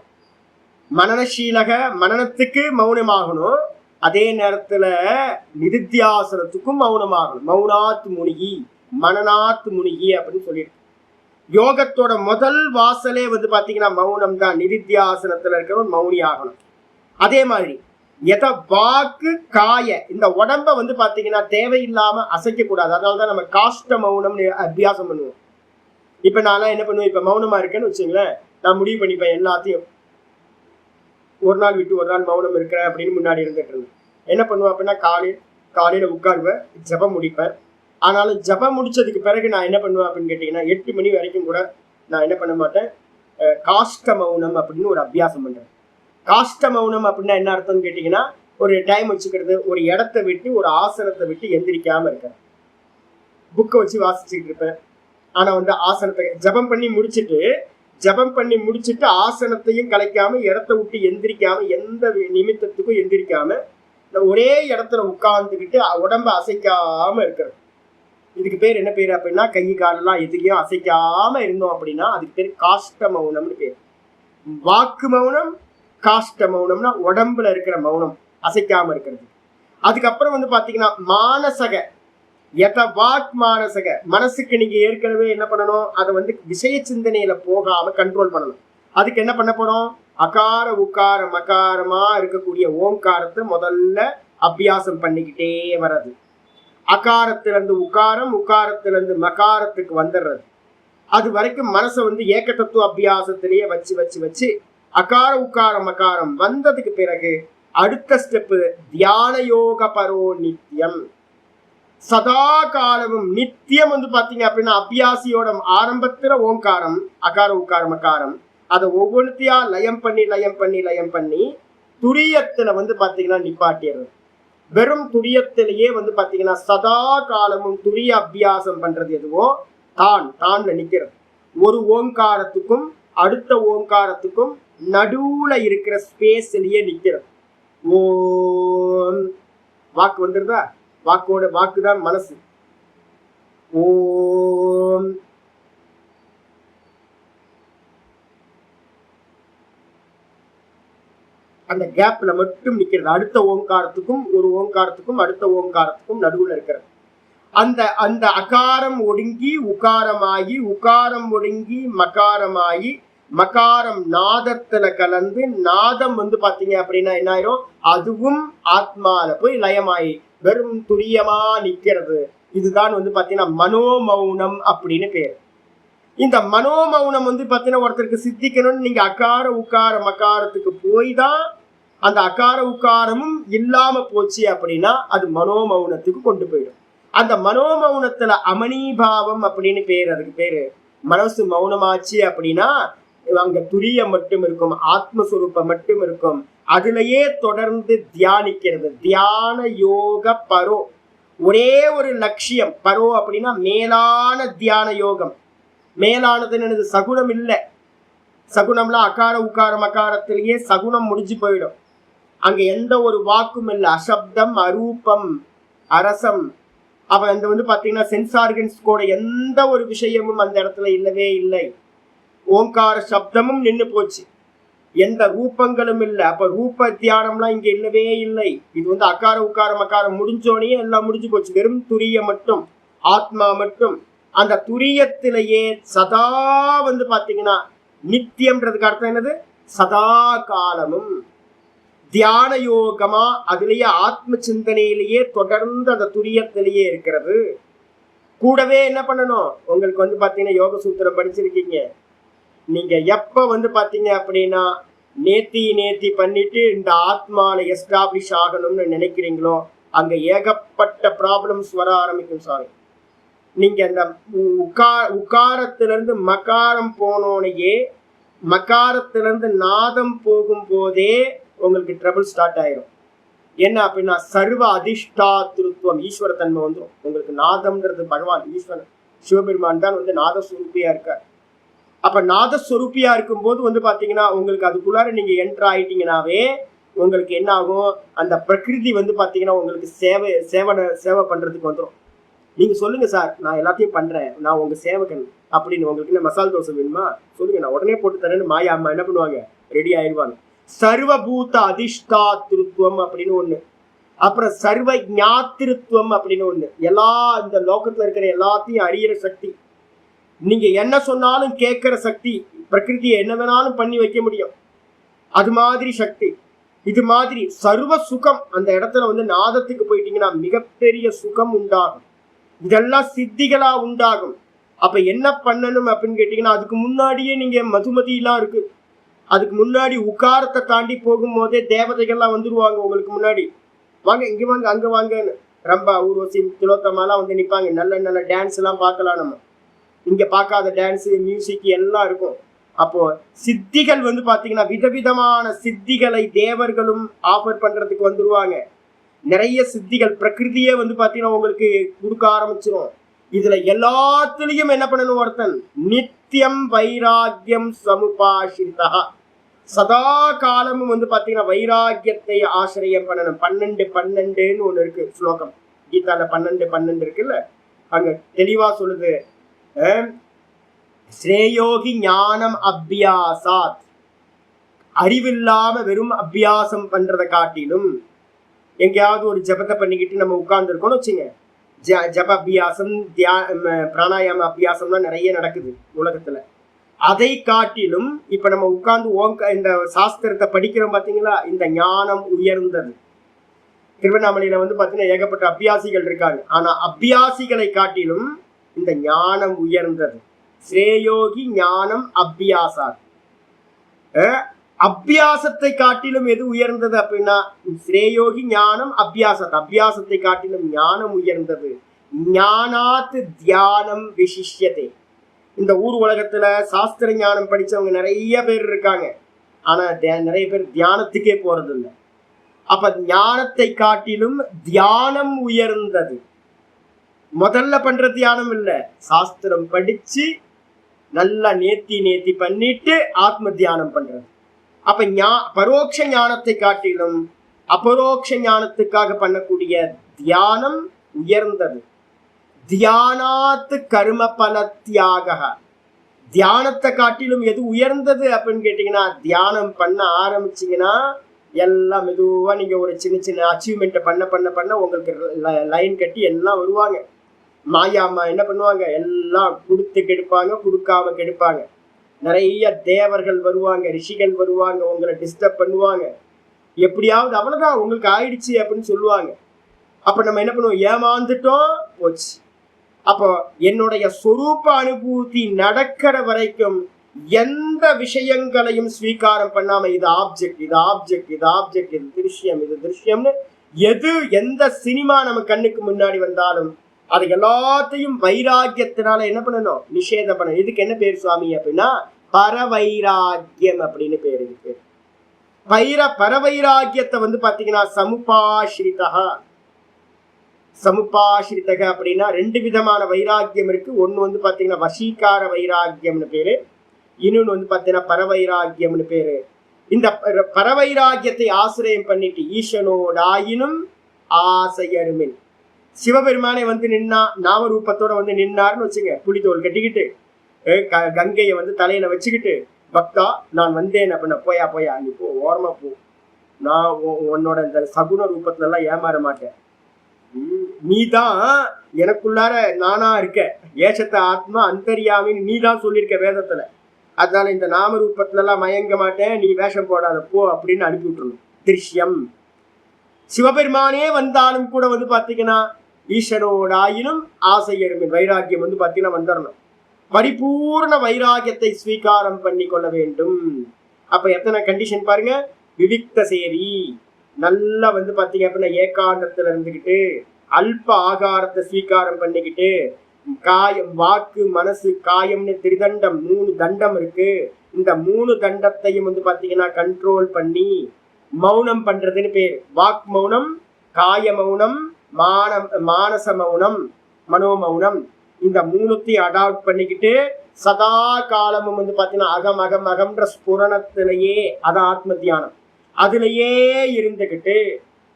Speaker 1: மனநசீலக, மனநத்துக்கு மௌனமாகணும், அதே நேரத்துல நிதித்தியாசனத்துக்கும் மௌனமாகணும். மௌனாத் முனிகி, மனநாத் முனிகி அப்படின்னு சொல்லியிருக்கு. யோகத்தோட முதல் வாசலே வந்து பாத்தீங்கன்னா மௌனம் தான். நிதித்தியாசனத்துல இருக்கிறவன் மௌனி ஆகணும். அதே மாதிரி வாக்கு காய, இந்த உடம்ப வந்து பாத்தீங்கன்னா தேவையில்லாம அசைக்க கூடாது. அதனாலதான் நம்ம காஷ்ட மௌனம்னு அபியாசம் பண்ணுவோம். இப்ப நான் என்ன பண்ணுவேன், இப்ப மௌனமா இருக்கேன்னு வச்சுங்களேன், நான் முடிவு பண்ணிப்பேன் எல்லாத்தையும் ஒரு நாள் விட்டு ஒரு நாள் மௌனம் இருக்கிறேன் அப்படின்னு முன்னாடி இருந்துட்டு இருந்தேன். என்ன பண்ணுவேன் அப்படின்னா காலையில உட்காருவேன், ஜபம் முடிப்பேன். ஆனாலும் ஜபம் முடிச்சதுக்கு பிறகு நான் என்ன பண்ணுவேன் அப்படின்னு கேட்டீங்கன்னா 8 மணி வரைக்கும் கூட நான் என்ன பண்ண மாட்டேன், காஷ்ட மௌனம் அப்படின்னு ஒரு அபியாசம் பண்றேன். காஷ்ட மௌனம் அப்படின்னா என்ன அர்த்தம்னு கேட்டீங்கன்னா ஒரு டைம் வச்சுக்கிறது, ஒரு இடத்த விட்டு ஒரு ஆசனத்தை விட்டு எந்திரிக்காம இருக்கேன். புக்கை வச்சு வாசிச்சுட்டு இருப்பேன். ஆனா வந்து ஆசனத்தை ஜபம் பண்ணி முடிச்சுட்டு ஆசனத்தையும் கலைக்காம, இடத்த விட்டு எந்திரிக்காம, எந்த நிமித்தத்துக்கும் எந்திரிக்காம ஒரே இடத்துல உட்கார்ந்துக்கிட்டு உடம்ப அசைக்காம இருக்கிறது. இதுக்கு பேர் என்ன பேரு அப்படின்னா கை காலெல்லாம் எதையும் அசைக்காம இருந்தோம் அப்படின்னா அதுக்கு பேர் காஷ்ட மௌனம்னு பேர். வாக்கு மௌனம், காஷ்ட மௌனம்னா உடம்புல இருக்கிற மௌனம், அசைக்காம இருக்கிறது. அதுக்கப்புறம் வந்து பாத்தீங்கன்னா மானசக, வாக் மானசக, மனசுக்கு நீங்க ஏற்கனவே என்ன பண்ணணும், அதை வந்து விஷய சிந்தனையில போகாம கண்ட்ரோல் பண்ணணும். அதுக்கு என்ன பண்ண போறோம், அகார உக்கார மகாரமா இருக்கக்கூடிய ஓங்காரத்தை முதல்ல அபியாசம் பண்ணிக்கிட்டே வர்றது. அகாரத்திலிருந்து உக்காரம், உக்காரத்திலிருந்து மகாரத்துக்கு வந்துடுறது. அது வரைக்கும் மனசை வந்து ஏக தத்துவ அபியாசத்திலேயே வச்சு அகார உக்கார மகாரம் வந்ததுக்கு பிறகு அடுத்த ஸ்டெப்பு தியான யோக பரோ நித்தியம். சதா காலமும் நித்தியம் வந்து பாத்தீங்க அப்படின்னா அபியாசியோட ஆரம்பத்துல ஓங்காரம், அகார உக்கார மகாரம், அதை ஒவ்வொன்றுத்தையா லயம் பண்ணி துரியத்துல வந்து பாத்தீங்கன்னா நிப்பாட்டிடுறது. வெறும் துரியத்திலேயே வந்து பாத்தீங்கன்னா சதா காலமும் துரிய அபியாசம் பண்றது எதுவோ தான்ல நிக்கிறது. ஒரு ஓங்காரத்துக்கும் அடுத்த ஓங்காரத்துக்கும் நடுவுல இருக்கிற ஸ்பேஸ்லயே நிக்கிறது. ஓம் வாக்கு வந்துருதா, வாக்குதான் மனசு. ஓம் அந்த கேப்ல மட்டும் நிக்கிறது. அடுத்த ஓங்காரத்துக்கும் ஒரு ஓங்காரத்துக்கும் அடுத்த ஓங்காரத்துக்கும் நடுவுல இருக்கிறது. அந்த அந்த அகாரம் ஒடுங்கி உகாரமாகி, உகாரம் ஒடுங்கி மகாரமாகி, மகாரம் நாதத்துல கலந்து, நாதம் பாத்தீங்க அப்படின்னா என்ன ஆயிரும், அதுவும் ஆத்மால போய் லயமாயி வெறும் துரியமா நிக்கிறது. இதுதான் பாத்தீங்கன்னா மனோமௌனம் அப்படின்னு பேர். இந்த மனோமௌனம் பாத்தீங்கன்னா ஒருத்தருக்கு சித்திக்கணும்னு நீங்க அகார உக்கார மகாரத்துக்கு போய் தான் அந்த அகார உக்காரமும் இல்லாம போச்சு அப்படின்னா அது மனோமௌனத்துக்கு கொண்டு போயிடும். அந்த மனோமௌனத்துல அமனீபாவம் அப்படின்னு பேர். அதுக்கு பேரு மனசு மௌனமாச்சு அப்படின்னா அங்க துரியம் மட்டும் இருக்கும், ஆத்மஸ்வரூபம் மட்டும் இருக்கும். அதுலயே தொடர்ந்து தியானிக்கிறது. தியான யோக பரோ, ஒரே ஒரு லட்சியம். பரோ அப்படின்னா மேலான தியான யோகம். மேலானதுன்னு சகுனம் இல்லை. சகுனம்லாம் அகார உக்கார மகாரத்திலேயே சகுனம் முடிஞ்சு போயிடும். அங்க எந்த ஒரு வாக்கும் இல்லை. அசப்தம், அரூபம், அரசம். அவன் அந்த பாத்தீங்கன்னா சென்ஸ் ஆர்கன்ஸ் கூட எந்த ஒரு விஷயமும் அந்த இடத்துல இல்லவே இல்லை. ஓங்கார சப்தமும் நின்று போச்சு, எந்த ரூபங்களும் இல்லை. அப்ப ரூப தியானம்லாம் இங்க இல்லவே இல்லை. இது அகார உக்கார மகாரம் முடிஞ்சோடனே எல்லாம் முடிஞ்சு போச்சு. வெறும் துரிய மட்டும், ஆத்மா மட்டும். அந்த துரியத்திலேயே சதா பாத்தீங்கன்னா நித்தியம்ன்றதுக்கு அர்த்தம் என்னது, சதா காலமும் தியான யோகமா அதுலயே ஆத்ம சிந்தனையிலேயே தொடர்ந்து அந்த துரியத்திலேயே இருக்கிறது. கூடவே என்ன பண்ணணும், உங்களுக்கு பாத்தீங்கன்னா யோக சூத்திரம் படிச்சிருக்கீங்க. நீங்க எப்ப பாத்தீங்க அப்படின்னா நேத்தி பண்ணிட்டு இந்த ஆத்மால எஸ்டாப்ளிஷ் ஆகணும்னு நினைக்கிறீங்களோ அங்க ஏகப்பட்ட ப்ராப்ளம்ஸ் வர ஆரம்பிக்கும். சாரி, நீங்க அந்த உக்காரத்திலிருந்து மகாரம் போனோனையே, மகாரத்திலிருந்து நாதம் போகும் போதே உங்களுக்கு ட்ரபிள் ஸ்டார்ட் ஆயிரும். என்ன அப்படின்னா சர்வ அதிஷ்டாத்திருத்துவம், ஈஸ்வர தன்மை வந்துடும் உங்களுக்கு. நாதம்ன்றது பகவான் ஈஸ்வரன் சிவபெருமான் தான் நாதஸ்வரூபியா இருக்கார். அப்ப நாதஸ்வரூபியா இருக்கும்போது பாத்தீங்கன்னா உங்களுக்கு அதுக்குள்ளார நீங்க என்டர் ஆயிட்டீங்கன்னாவே உங்களுக்கு என்ன ஆகும், அந்த பிரகிருதி பாத்தீங்கன்னா உங்களுக்கு சேவை பண்றதுக்கு வந்துடும். நீங்க சொல்லுங்க சார், நான் எல்லாத்தையும் பண்றேன், நான் உங்க சேவகன் அப்படின்னு. உங்களுக்கு என்ன மசால் தோசை வேணுமா சொல்லுங்க, நான் உடனே போட்டு தரேன்னு மாயா அம்மா என்ன பண்ணுவாங்க, ரெடி ஆயிடுவாங்க. சர்வபூத அதிஷ்டாத்திருத்துவம் அப்படின்னு ஒண்ணு, அப்புறம் சர்வ ஞாத்திருத்துவம் அப்படின்னு ஒண்ணு. எல்லா இந்த லோகத்துல இருக்கிற எல்லாத்தையும் அறியிற சக்தி, நீங்க என்ன சொன்னாலும் கேட்கிற சக்தி, பிரகிருதியை என்ன வேணாலும் பண்ணி வைக்க முடியும், அது மாதிரி சக்தி. இது மாதிரி சர்வ சுகம். அந்த இடத்துல நாதத்துக்கு போயிட்டீங்கன்னா மிகப்பெரிய சுகம் உண்டாகும். இதெல்லாம் சித்திகளா உண்டாகும். அப்ப என்ன பண்ணணும் அப்படின்னு கேட்டீங்கன்னா, அதுக்கு முன்னாடியே நீங்க மதுமதி எல்லாம் இருக்கு. அதுக்கு முன்னாடி உக்காரத்தை தாண்டி போகும்போதே தேவதைகள்லாம் வந்துருவாங்க உங்களுக்கு முன்னாடி. வாங்க இங்க வாங்க அங்க வாங்கன்னு. ரம்பா, ஊர்வசி, திலோத்தமாலாம் நிற்பாங்க. நல்ல நல்ல டான்ஸ் எல்லாம் பார்க்கலாம். நம்ம இங்க பார்க்காத டான்ஸ், மியூசிக் எல்லாம் இருக்கும். அப்போ சித்திகள் பாத்தீங்கன்னா விதவிதமான சித்திகளை தேவர்களும் ஆஃபர் பண்றதுக்கு வந்துருவாங்க. நிறைய சித்திகள் பிரகிருதியே பாத்தீங்கன்னா உங்களுக்கு கொடுக்க ஆரம்பிச்சிடும். இதுல எல்லாத்துலயும் என்ன பண்ணணும், ஒருத்தன் நித்தியம் வைராக்கியம் சமுபாஷிதா, சதா காலமும் பாத்தீங்கன்னா வைராக்கியத்தை ஆசிரியம் பண்ணணும். 12-12ன்னு ஒண்ணு இருக்கு ஸ்லோகம் கீதால. 12-12 இருக்குல்ல, அங்க தெளிவா சொல்லுது, ஸ்ரேயோகி ஞானம் அபியாசாத். அறிவில்லாம வெறும் அபியாசம் பண்றதை காட்டிலும், எங்கேயாவது ஒரு ஜபத்தை பண்ணிக்கிட்டு நம்ம உட்கார்ந்து இருக்கோம்னு வச்சுங்க, ஜப அபியாசம், பிராணாயாம அபியாசம்லாம் நிறைய நடக்குது உலகத்துல. அதை காட்டிலும் இப்ப நம்ம உட்கார்ந்து இந்த சாஸ்திரத்தை படிக்கிறோம் பாத்தீங்களா, இந்த ஞானம் உயர்ந்தது. திருவண்ணாமலையில பாத்தீங்கன்னா ஏகப்பட்ட அபியாசிகள் இருக்காங்க. ஆனா அபியாசிகளை காட்டிலும் இந்த ஞானம் உயர்ந்தது. ஸ்ரேயோகி ஞானம் அபியாசாத். அபியாசத்தை காட்டிலும் எது உயர்ந்தது அப்படின்னா ஸ்ரேயோகி ஞானம் அபியாசத். அபியாசத்தை காட்டிலும் ஞானம் உயர்ந்தது. ஞானாத் தியானம் விசிஷ்யதே. இந்த ஊர் உலகத்துல சாஸ்திர ஞானம் படிச்சவங்க நிறைய பேர் இருக்காங்க. ஆனா நிறைய பேர் தியானத்துக்கே போறது இல்லை. அப்ப ஞானத்தை காட்டிலும் தியானம் உயர்ந்தது. முதல்ல பண்ற தியானம் இல்ல, சாஸ்திரம் படிச்சு நல்லா நேத்தி பண்ணிட்டு ஆத்ம தியானம் பண்றது. அப்ப பரோட்ச ஞானத்தை காட்டிலும் அபரோக்ஷ ஞானத்துக்காக பண்ணக்கூடிய தியானம் உயர்ந்தது. தியானாத்து கர்ம பல தியாக. தியானத்தை காட்டிலும் எது உயர்ந்தது அப்படின்னு கேட்டீங்கன்னா, தியானம் பண்ண ஆரம்பிச்சீங்கன்னா எல்லாம் மெதுவா நீங்க ஒரு சின்ன சின்ன அச்சீவ்மெண்ட்டை பண்ண பண்ண பண்ண உங்களுக்கு லைன் கட்டி எல்லாம் வருவாங்க. மாயாமா என்ன பண்ணுவாங்க, எல்லாம் கொடுத்து கெடுப்பாங்க, கொடுக்காம கெடுப்பாங்க. நிறைய தேவர்கள் வருவாங்க, ரிஷிகள் வருவாங்க, உங்களை டிஸ்டர்ப் பண்ணுவாங்க. எப்படியாவது அவ்வளவுதான் உங்களுக்கு ஆயிடுச்சு அப்படின்னு சொல்லுவாங்க. அப்ப நம்ம என்ன பண்ணுவோம், ஏமாந்துட்டோம், போச்சு. அப்போ என்னுடைய சொரூப அனுபூதி நடக்கிற வரைக்கும் எந்த விஷயங்களையும் ஸ்வீகாரம் பண்ணாம இது ஆப்ஜெக்ட், இது ஆப்ஜெக்ட், இது ஆப்ஜெக்ட், இது திருஷ்யம், இது திருஷ்யம்னு எந்த சினிமா நம்ம கண்ணுக்கு முன்னாடி வந்தாலும் அது எல்லாத்தையும் வைராக்கியத்தினால என்ன பண்ணணும், நிஷேதம் பண்ணணும். இதுக்கு என்ன பேர் சுவாமி அப்படின்னா பரவைராக்கியம் அப்படின்னு பேர் இருக்கு. பரவைராக்கியத்தை பாத்தீங்கன்னா சமுபாஸ்ரிதக அப்படின்னா 2 விதமான வைராக்கியம் இருக்கு. ஒண்ணு பாத்தீங்கன்னா வசீகார வைராக்கியம்னு பேரு, இன்னொன்னு பாத்தீங்கன்னா பரவைராக்கியம்னு பேரு. இந்த பரவைராக்கியத்தை ஆசிரியம் பண்ணிட்டு ஈசனோடாயினும் ஆசையருமின், சிவபெருமானே நின்னா நாமரூபத்தோட நின்னார்னு வச்சுங்க, புலித்தோல் கட்டிக்கிட்டு கங்கையை தலையில வச்சுக்கிட்டு, பக்தா நான் வந்தேன் அப்படின்னா, போயா நீ போ, ஓரமா போ, நான் உன்னோட இந்த சகுன ரூபத்துல எல்லாம் ஏமாற மாட்டேன், நீதான் எனக்குள்ளார நானா இருக்க, ஏசத்த ஆத்மா அந்தரியாமின்னு நீதான் சொல்லியிருக்க வேதத்துல, அதனால இந்த நாம ரூபத்துல எல்லாம் மயங்க மாட்டேன், நீ வேஷம் போடாத போ அப்படின்னு அனுப்பி விட்டுருணும். திருஷ்யம். சிவபெருமானே வந்தாலும் கூட பாத்தீங்கன்னா ஈஸ்வரோடாயினும் ஆசையருமின் வைராக்கியம் பாத்தீங்கன்னா வந்துடணும். பரிபூர்ண வைராக்கியத்தை ஸ்வீகாரம் பண்ணி கொள்ள வேண்டும். அப்ப எத்தனை கண்டிஷன் பாருங்க. விவிக்த சேரி, நல்லா பாத்தீங்க அப்படின்னா ஏகாந்தத்துல இருந்துகிட்டு அல்ப ஆகாரத்தை ஸ்வீகாரம் பண்ணிக்கிட்டு, காயம் வாக்கு மனசு காயம்னு திரிதண்டம் 3 தண்டம் இருக்கு. இந்த 3 தண்டத்தையும் பாத்தீங்கன்னா கண்ட்ரோல் பண்ணி மௌனம் பண்றதுன்னு பேரு. வாக் மௌனம், காய மௌனம், மானச மௌனம், மனோமௌனம். இந்த 3த்தையும் அடாப்ட் பண்ணிக்கிட்டு சதா காலமும் பாத்தீங்கன்னா அகம் அகம் அகம்ன்ற ஸ்புரணத்திலேயே, அதான் ஆத்ம தியானம், அதுலேயே இருந்துகிட்டு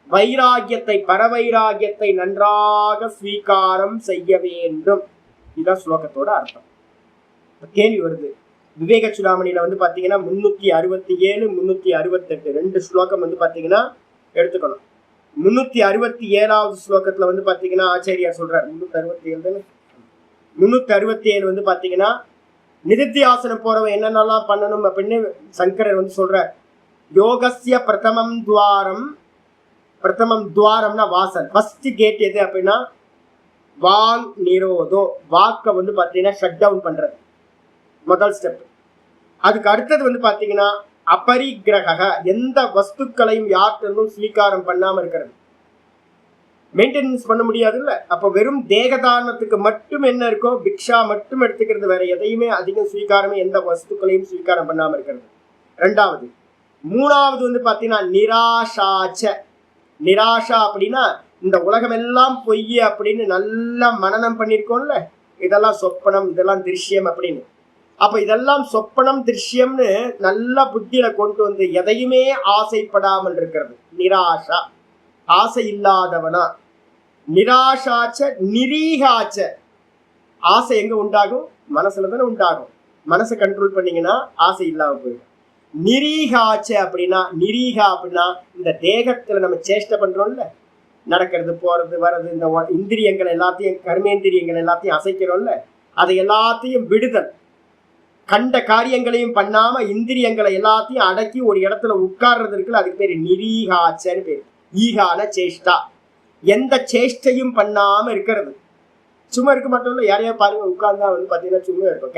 Speaker 1: வைராகியத்தை பரவைராகியத்தை நன்றாக ஸ்வீகாரம் செய்ய வேண்டும். இதுதான் ஸ்லோகத்தோட அர்த்தம். கேள்வி வருது, விவேக சுடாமணியில பாத்தீங்கன்னா 367 368 2 ஸ்லோகம் பாத்தீங்கன்னா எடுத்துக்கணும். 367வது ஸ்லோகத்துல பாத்தீங்கன்னா ஆச்சாரியார் சொல்றார், 367 பாத்தீங்கன்னா நிதித்தியாசனம் போறவன் என்னென்னலாம் பண்ணணும் அப்படின்னு சங்கரர் சொல்றார். யோகஸ்ய பிரதமம் துவாரம்னா வாசல், ஃபர்ஸ்ட் கேட் எது அப்படின்னா வாங் நிரோதோ, வாக்க பாத்தீங்கன்னா ஷட் டவுன் பண்றது முதல் ஸ்டெப். அதுக்கு அடுத்தது பாத்தீங்கன்னா அபரிகிரக, எந்த வஸ்துக்களையும் யார்கிட்டும் ஸ்வீகாரம் பண்ணாம இருக்கிறது. மெயின்டெனன்ஸ் பண்ண முடியாது இல்ல. அப்ப வெறும் தேகதானத்துக்கு மட்டும் என்ன இருக்கோ பிக்ஷா மட்டும் எடுத்துக்கிறது, வேற எதையுமே அதிகம் ஸ்வீகாரமே எந்த வஸ்துக்களையும் ஸ்வீகாரம் பண்ணாம இருக்கிறது. 2வது. 3வது பாத்தீங்கன்னா நிராஷாச்ச. நிராஷா அப்படின்னா இந்த உலகம் எல்லாம் பொய் அப்படின்னு நல்லா மனனம் பண்ணிருக்கோம்ல, இதெல்லாம் சொப்பனம், இதெல்லாம் திருஷ்யம் அப்படின்னு. அப்ப இதெல்லாம் சொப்பனம் திருஷ்யம்னு நல்லா புத்தியில கொண்டு எதையுமே ஆசைப்படாமல் இருக்கிறது நிராஷா, ஆசை இல்லாதவனா. நிராஷாச்ச நிரீகாச்ச, ஆசை எங்க உண்டாகும், மனசுல தானே உண்டாகும். மனசை கண்ட்ரோல் பண்ணீங்கன்னா ஆசை இல்லாம போயிடும். நிரீகாச்ச அப்படின்னா, நிரீகா அப்படின்னா இந்த தேகத்துல நம்ம சேஷ்டை பண்றோம்ல, நடக்கிறது போறது வர்றது, இந்த இந்திரியங்கள் எல்லாத்தையும் கர்மேந்திரியங்கள் எல்லாத்தையும் அசைக்கிறோம்ல, அதை எல்லாத்தையும் விடுதல். கண்ட காரியங்களையும் பண்ணாம இந்திரியங்களை எல்லாத்தையும் அடக்கி ஒரு இடத்துல உட்கார்றது இருக்குல்ல, அதுக்கு பேரு நிரீகாச்சன்னு பேரு. ஈகான சேஷ்டா, எந்த சேஷ்டையும் பண்ணாம இருக்கிறது. சும்மா இருக்க மாட்டோம்ல, யாரையா பாருங்க உட்கார்ந்தா பாத்தீங்கன்னா சும்மா இருக்கும்,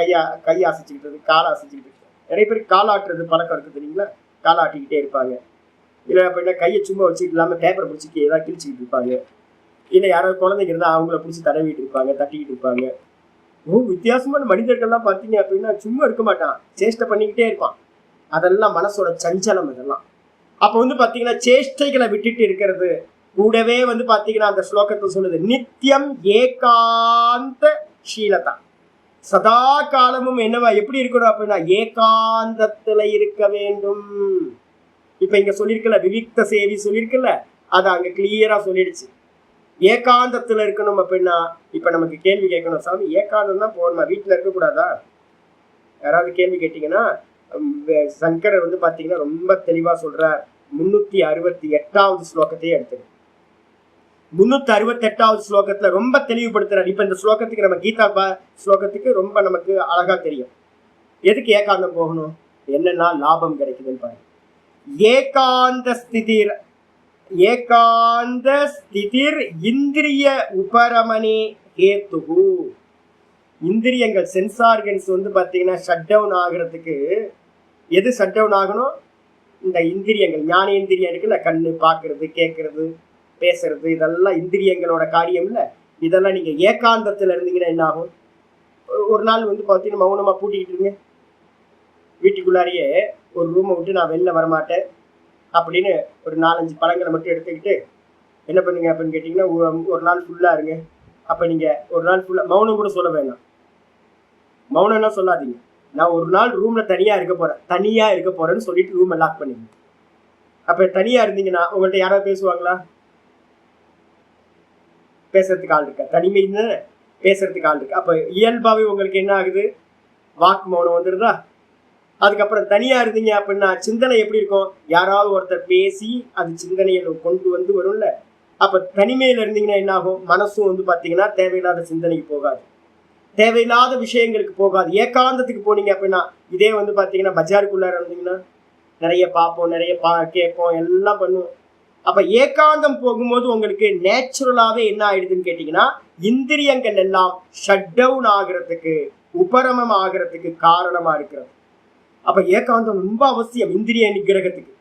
Speaker 1: கையை அசைச்சுக்கிட்டு காலை அசைச்சுக்கிட்டு. நிறைய பேர் காலாட்டுறது பழக்கம் இருக்கு தெரியுங்களா, காலாட்டிக்கிட்டே இருப்பாங்க. இல்லை அப்படின்னா கையை சும்மா வச்சுக்கிட்டு இல்லாம பேப்பரை பிடிச்சிட்டு ஏதாவது கிழிச்சிக்கிட்டு இருப்பாங்க. இல்லை யாராவது குழந்தைங்க இருந்தால் அவங்கள பிடிச்சி தடவிட்டு இருப்பாங்க, தட்டிக்கிட்டு இருப்பாங்க. வித்தியாசமான மனிதர்கள்லாம் பார்த்தீங்க அப்படின்னா சும்மா இருக்க மாட்டான், சேஷ்டை பண்ணிக்கிட்டே இருப்பான். அதெல்லாம் மனசோட சஞ்சலம். இதெல்லாம் அப்போ பார்த்தீங்கன்னா சேஷ்டைகளை விட்டுட்டு இருக்கிறது கூடவே பார்த்தீங்கன்னா அந்த ஸ்லோகத்தை சொல்லுது, நித்தியம் ஏகாந்த ஷீலதா. சதா காலமும் என்னவா எப்படி இருக்கணும் அப்படின்னா ஏகாந்தத்துல இருக்க வேண்டும். இப்ப இங்க சொல்லியிருக்கல விவிக்த சேவி சொல்லியிருக்கல, அதை அங்க கிளியரா சொல்லிடுச்சு. ஏகாந்தத்துல இருக்கணும் அப்படின்னா இப்ப நமக்கு கேள்வி கேட்கணும், சாமி ஏகாந்தம் தான் போகணுமா, வீட்டுல இருக்கக்கூடாதா? யாராவது கேள்வி கேட்டீங்கன்னா சங்கரர் வந்து பாத்தீங்கன்னா ரொம்ப தெளிவா சொல்றார். 368வது ஸ்லோகத்தையே எடுத்துரு. 368வது ஸ்லோகத்துல ரொம்ப தெளிவுபடுத்துறாரு. இப்ப இந்த ஸ்லோகத்துக்கு நம்ம கீதா ஸ்லோகத்துக்கு ரொம்ப நமக்கு அழகா தெரியும் எதுக்கு ஏகாந்தம் போகணும், என்னன்னா லாபம் கிடைக்குதுன்னு பாருங்க. ஏகாந்த ஸ்திதிர் இந்திரிய உபரமணே ஹேத்துகு. இந்திரியங்கள் சென்ஸ் ஆர்கன்ஸ் வந்து பாத்தீங்கன்னா ஷட் டவுன் ஆகுறதுக்கு எது ஷட் டவுன் ஆகணும்? இந்த இந்திரியங்கள், ஞானேந்திரியம் இருக்குல்ல, கண்ணு பார்க்கறது, கேட்கறது, பேசுறது, இதெல்லாம் இந்திரியங்களோட காரியம் இல்ல. இதெல்லாம் நீங்க ஏகாந்தத்துல இருந்தீங்கன்னா என்ன ஆகும்? ஒரு நாள் வந்து பார்த்தீங்கன்னா மௌனமா பூட்டிக்கிட்டு இருங்க, வீட்டுக்குள்ளாரியே ஒரு ரூமை விட்டு நான் வெளில வரமாட்டேன் அப்படின்னு ஒரு 4-5 பழங்களை மட்டும் எடுத்துக்கிட்டு என்ன பண்ணுங்க அப்படின்னு கேட்டிங்கன்னா ஒரு நாள் ஃபுல்லா இருங்க. அப்ப நீங்க ஒரு நாள் ஃபுல்லா மௌனம் கூட சொல்ல வேண்டாம், மௌனம்னா சொல்லாதீங்க. நான் ஒரு நாள் ரூம்ல தனியா இருக்க போறேன்னு சொல்லிட்டு ரூமை லாக் பண்ணுங்க. அப்ப தனியா இருந்தீங்கன்னா உங்கள்கிட்ட யாராவது பேசுவாங்களா? பேசுறதுக்கு ஆள் இருக்கா? தனிமை பேசுறதுக்கு ஆள் இருக்கு. அப்ப இயல்பாவே உங்களுக்கு என்ன ஆகுது? வாக்கு மௌனம் வந்துடுதா? அதுக்கப்புறம் தனியா இருந்தீங்க அப்படின்னா சிந்தனை எப்படி இருக்கும்? யாராவது ஒருத்தர் பேசி அது சிந்தனையில கொண்டு வந்து வரும்ல. அப்ப தனிமையில இருந்தீங்கன்னா என்ன ஆகும்? மனசும் வந்து பாத்தீங்கன்னா தேவையில்லாத சிந்தனைக்கு போகாது, தேவையில்லாத விஷயங்களுக்கு போகாது. ஏகாந்தத்துக்கு போனீங்க அப்படின்னா இதே வந்து பாத்தீங்கன்னா பஜாருக்குள்ளார இருந்தீங்கன்னா நிறைய பார்ப்போம், நிறைய கேட்போம், எல்லாம் பண்ணுவோம். அப்ப ஏகாந்தம் போகும்போது உங்களுக்கு நேச்சுரலாவே என்ன ஆயிடுதுன்னு கேட்டீங்கன்னா இந்திரியங்கள் எல்லாம் ஷட் டவுன் ஆகிறதுக்கு, உபரமம் ஆகிறதுக்கு காரணமா இருக்கிறது. அப்ப ஏகாந்தம் ரொம்ப அவசியம் இந்திரிய நிகிரகத்துக்கு.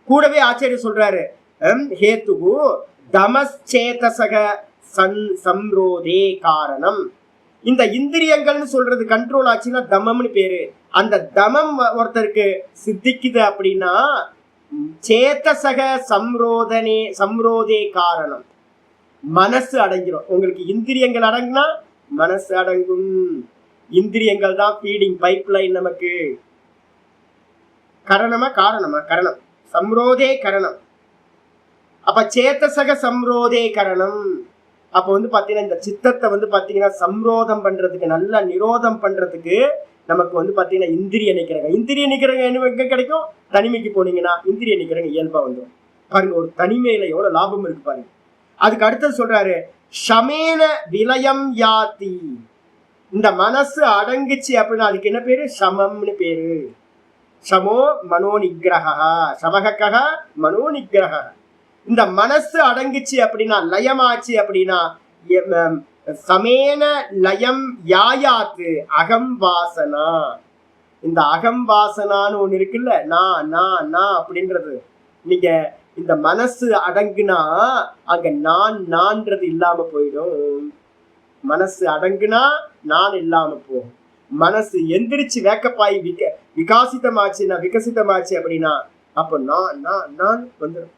Speaker 1: கூடவே ஆச்சாரியர் சொல்றாரு, ஹேத்துகு தமஸ்சேதசக சம்ரோதே காரணம். இந்த இந்திரியங்கள்னு சொல்றது கண்ட்ரோல் ஆச்சுன்னா தமம்னு பேரு. அந்த தமம் ஒருத்தருக்கு சித்திக்குது அப்படின்னா சேதசக சம்ரோதே காரணம், மனசு அடங்கிடும். உங்களுக்கு இந்திரியங்கள் அடங்குனா மனசு அடங்கும். இந்திரியங்கள் தான் ஃபீடிங் பைப்லைன் நமக்கு. கரணம் சம்ரோதே கரணம். அப்ப சேத்தசக சம்ரோதே கரணம். அப்ப வந்து பாத்தீங்கன்னா இந்த சித்தத்தை வந்து பாத்தீங்கன்னா சம்ரோதம் பண்றதுக்கு, நல்லா நிரோதம் பண்றதுக்கு நமக்கு வந்து பாத்தீங்கன்னா இந்திரிய நிகரகம் எங்க கிடைக்கும்? தனிமைக்கு போனீங்கன்னா இந்திரிய நிகரகம் இயல்பா வந்துடும். பாருங்க ஒரு தனிமையில எவ்வளவு லாபம் இருக்கு பாருங்க. அதுக்கு அடுத்தது சொல்றாரு, ஷமேன விலயம் யாத்தி. இந்த மனசு அடங்குச்சு அப்படின்னா அதுக்கு என்ன பேரு? சமம்னு பேரு. சமோ மனோ நிகிரகா, சமகக மனோ நிகிரகா. இந்த மனசு அடங்குச்சு அப்படின்னா, லயமாச்சு அப்படின்னா, சமேன லயம் யாயாத்து அகம் வாசனா. இந்த அகம் வாசனான்னு ஒண்ணு இருக்குல்ல, நான் அப்படின்றது. நீங்க இந்த மனசு அடங்குனா அங்க நான்ன்றது இல்லாம போயிடும். மனசு அடங்குனா நான் இல்லாம போகும். மனசு எந்திரிச்சு வேக்கப்பாய் விகசிதமாச்சு அப்படின்னா அப்ப நான் வந்துடும்.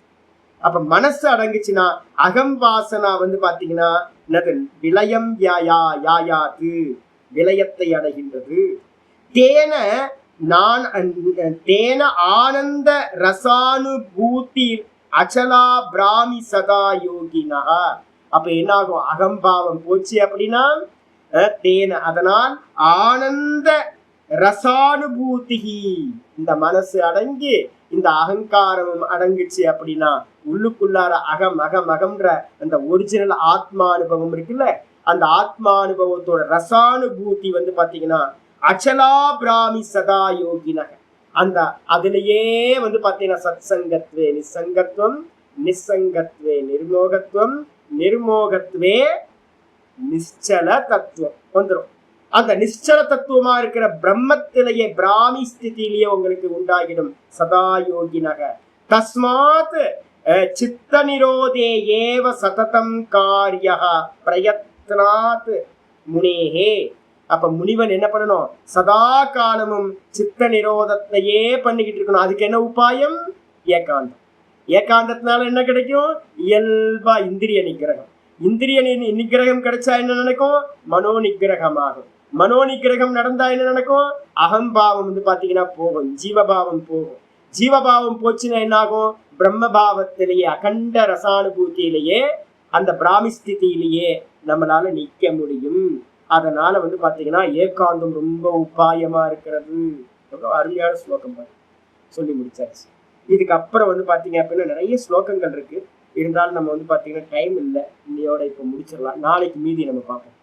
Speaker 1: அப்ப மனசு அடங்குச்சுன்னா அகம் வாசனா வந்து பாத்தீங்கன்னா விலயம் யாயாது, விலயத்தை அடைகின்றது. தேன ஆனந்த ரசானுபூதி அச்சலா பிராமி சதா யோகினா. அப்ப என்ன ஆகும்? அகம்பாவம் போச்சு அப்படின்னா தேன, அதனால் ஆனந்த ரசானுபூதி, இந்த மனசு அடங்கி இந்த அகங்காரமும் அடங்குச்சு அப்படின்னா உள்ளுக்குள்ளார அகம்ன்ற அந்த ஒரிஜினல் ஆத்மானுபவம் இருக்குல்ல, அந்த ஆத்மானுபவத்தோட ரசானுபூதி வந்து பாத்தீங்கன்னா அச்சலா பிராமி சதா யோகின. அந்த அதுலயே வந்து பாத்தீங்கன்னா சத் சங்கத்வே நிசங்கத்துவம், நிசங்கத்வே நிர்மோகத்துவம், நிர்மோகத்வே நிச்சல தத்துவம் வந்துடும். அந்த நிச்சல தத்துவமா இருக்கிற பிரம்மத்திலேயே பிராமி ஸ்திதியிலேயே உங்களுக்கு உண்டாகிடும் சதா யோகினக. தஸ்மாத் சித்த நிரோதே ஏவ சததம் காரிய பிரயத்னாத் முனேஹே. அப்ப முனிவன் என்ன பண்ணணும்? சதா காலமும் சித்த நிரோதத்தையே பண்ணிக்கிட்டு இருக்கணும். அதுக்கு என்ன உபாயம்? ஏகாந்தம். ஏகாந்தத்தினால என்ன கிடைக்கும்? இயல்பா இந்திரிய நிகிரகம். இந்திரிய நிகிரகம் கிடைச்சா என்ன நடக்கும்? மனோ நிகிரகம் ஆகும். மனோ நிகிரகம் நடந்தா என்ன நடக்கும்? அகம்பாவம் வந்து பாத்தீங்கன்னா போகும், ஜீவபாவம் போகும். ஜீவபாவம் போச்சுன்னா என்ன ஆகும்? பிரம்மபாவத்திலேயே அகண்ட ரசானுபூத்தியிலேயே அந்த பிராமி ஸ்திதியிலேயே நம்மளால நிக்க முடியும். அதனால வந்து பாத்தீங்கன்னா ஏகாந்தம் ரொம்ப உபாயமா இருக்கிறது. எவ்வளவு அருமையான ஸ்லோகம் பாரு, சொல்லி முடிச்சாச்சு. இதுக்கப்புறம் வந்து பாத்தீங்க அப்படின்னா நிறைய ஸ்லோகங்கள் இருக்கு. இருந்தாலும் நம்ம வந்து பாத்தீங்கன்னா டைம் இல்லை, இன்னையோட இப்ப முடிச்சிடலாம். நாளைக்கு மீதி நம்ம பார்ப்போம்.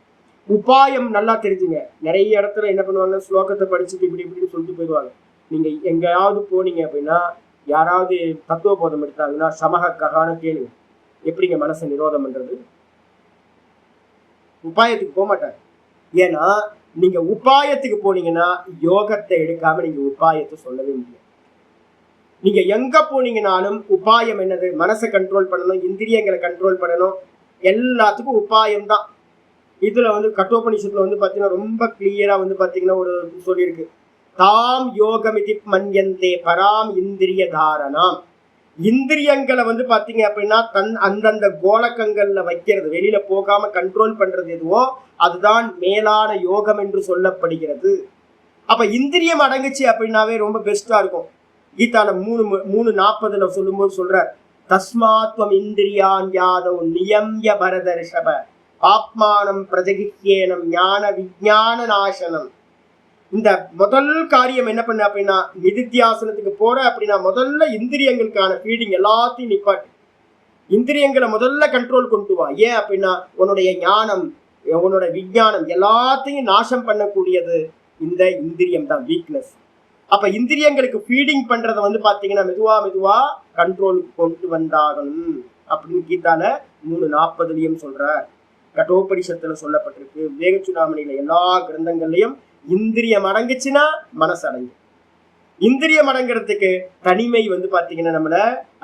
Speaker 1: உபாயம் நல்லா தெரிஞ்சுங்க. நிறைய இடத்துல என்ன பண்ணுவாங்க, ஸ்லோகத்தை படிச்சுட்டு இப்படி இப்படின்னு சொல்லிட்டு போயிடுவாங்க. நீங்க எங்கேயாவது போனீங்க அப்படின்னா யாராவது தத்துவ போதம் எடுத்தாங்கன்னா சமக ககான கேளு, எப்படிங்க மனசை நிரோதம் பண்றது? உபாயத்துக்கு போக மாட்டாங்க. ஏன்னா நீங்க உபாயத்துக்கு போனீங்கன்னா யோகத்தை எடுக்காம நீங்க உபாயத்தை சொல்லவே முடியாது. நீங்க எங்க போனீங்கனாலும் உபாயம் என்னது? மனசை கண்ட்ரோல் பண்ணணும், இந்திரியங்களை கண்ட்ரோல் பண்ணணும், எல்லாத்துக்கும் உபாயம் தான். இதுல வந்து கட்டோபனிஷத்துல வந்து பாத்தீங்கன்னா ரொம்ப கிளியரா வந்து பாத்தீங்கன்னா ஒரு சொல்லியிருக்கு, தாம் யோகமிதி மன்யந்தே பராம் இந்திரிய தாரணாம். இந்திரியங்களை வந்து பாத்தீங்க அப்படின்னா அந்தந்த கோலக்கங்கள்ல வைக்கிறது, வெளியில போகாம கண்ட்ரோல் பண்றது எதுவோ அதுதான் மேலான யோகம் என்று சொல்லப்படுகிறது. அப்ப இந்திரியம் அடங்குச்சு அப்படின்னாவே ரொம்ப பெஸ்டா இருக்கும். கீதால 3:40 சொல்லும்போது சொல்றார், தஸ்மாத்வம் இந்திரியான் யாதவ் நியம்ய பரதர்ஷப ஆத்மானம் பிரஜகித்யேனம் ஞான விஞ்ஞான நாசனம். இந்த முதல் காரியம் என்ன பண்ண அப்படின்னா, நிதித்தியாசனத்துக்கு போற அப்படின்னா முதல்ல இந்திரியங்களுக்கான ஃபீடிங் எல்லாத்தையும் நிப்பாட்டு, இந்திரியங்களை முதல்ல கண்ட்ரோல் கொண்டு வா. ஏன் அப்படின்னா உன்னுடைய ஞானம், உன்னோட விஞ்ஞானம் எல்லாத்தையும் நாசம் பண்ணக்கூடியது இந்த இந்திரியம் தான், வீக்னஸ். அப்ப இந்திரியங்களுக்கு ஃபீடிங் பண்றத வந்து பாத்தீங்கன்னா மெதுவா மெதுவா கண்ட்ரோலுக்கு கொண்டு வந்தாகணும் அப்படின்னு கீதால 3:40 சொல்ற. கட்டோபனிஷத்துல சொல்லப்பட்டிருக்கு, விவேக சூடாமணியில எல்லா கிரந்தங்கள்லயும் இந்திரியம் அடங்குச்சுன்னா மனசு அடங்கும். இந்திரியம் அடங்குறதுக்கு தனிமை வந்து பாத்தீங்கன்னா நம்மள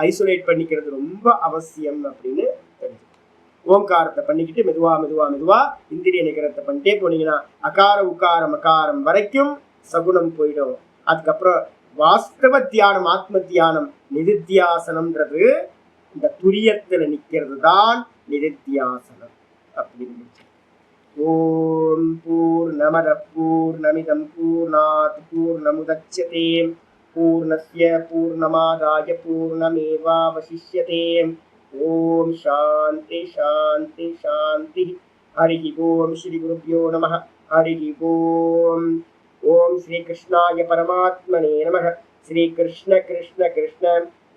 Speaker 1: ஐசோலேட் பண்ணிக்கிறது ரொம்ப அவசியம் அப்படின்னு தெரிஞ்சு, ஓங்காரத்தை பண்ணிக்கிட்டு மெதுவா மெதுவா மெதுவா இந்திரிய நிகரத்தை பண்ணிட்டே போனீங்கன்னா அகார உக்காரம் அகாரம் வரைக்கும் சகுனம் போயிடும். அதுக்கப்புறம் வாஸ்தவ தியானம், ஆத்ம தியானம், நிதித்தியாசனம்ன்றது இந்த துரியத்துல நிக்கிறது தான் நிதித்தியாசனம் அப்படின்னு. ஓம் பூர்ணமத பூர்ணமிதம் பூர்ணாத் பூர்ணமுதச்யதே பூர்ணஸ்ய பூர்ணமாதாய பூர்ணமேவாவசிஷ்யதே. ஓம் சாந்தி சாந்தி சாந்தி. ஹரி ஓம் ஸ்ரீ குருப்யோ நமः. ஹரி ஓம். ஓம் ஸ்ரீ கிருஷ்ணாய பரமாத்மனே நமः. ஸ்ரீ கிருஷ்ண கிருஷ்ண கிருஷ்ண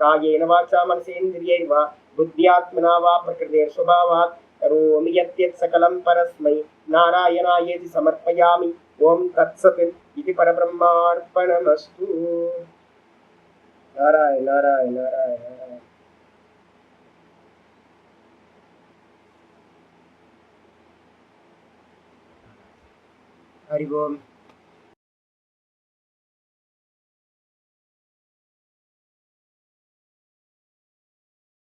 Speaker 1: காயேன வாசா மனசேந்திரியைர்வா புத்தியாத்மனா வா பிரகிருதேர் ஸ்வபாவாத் கரோமி யத்யத் சகலம் பரஸ்மை நாராயணாயேதி சமர்ப்பயாமி. ஓம் தத்சத் இது பரபிரம்மார்ப்பணமஸ்து. நாராயண நாராயண நாராயண. ஹரி ஓம்.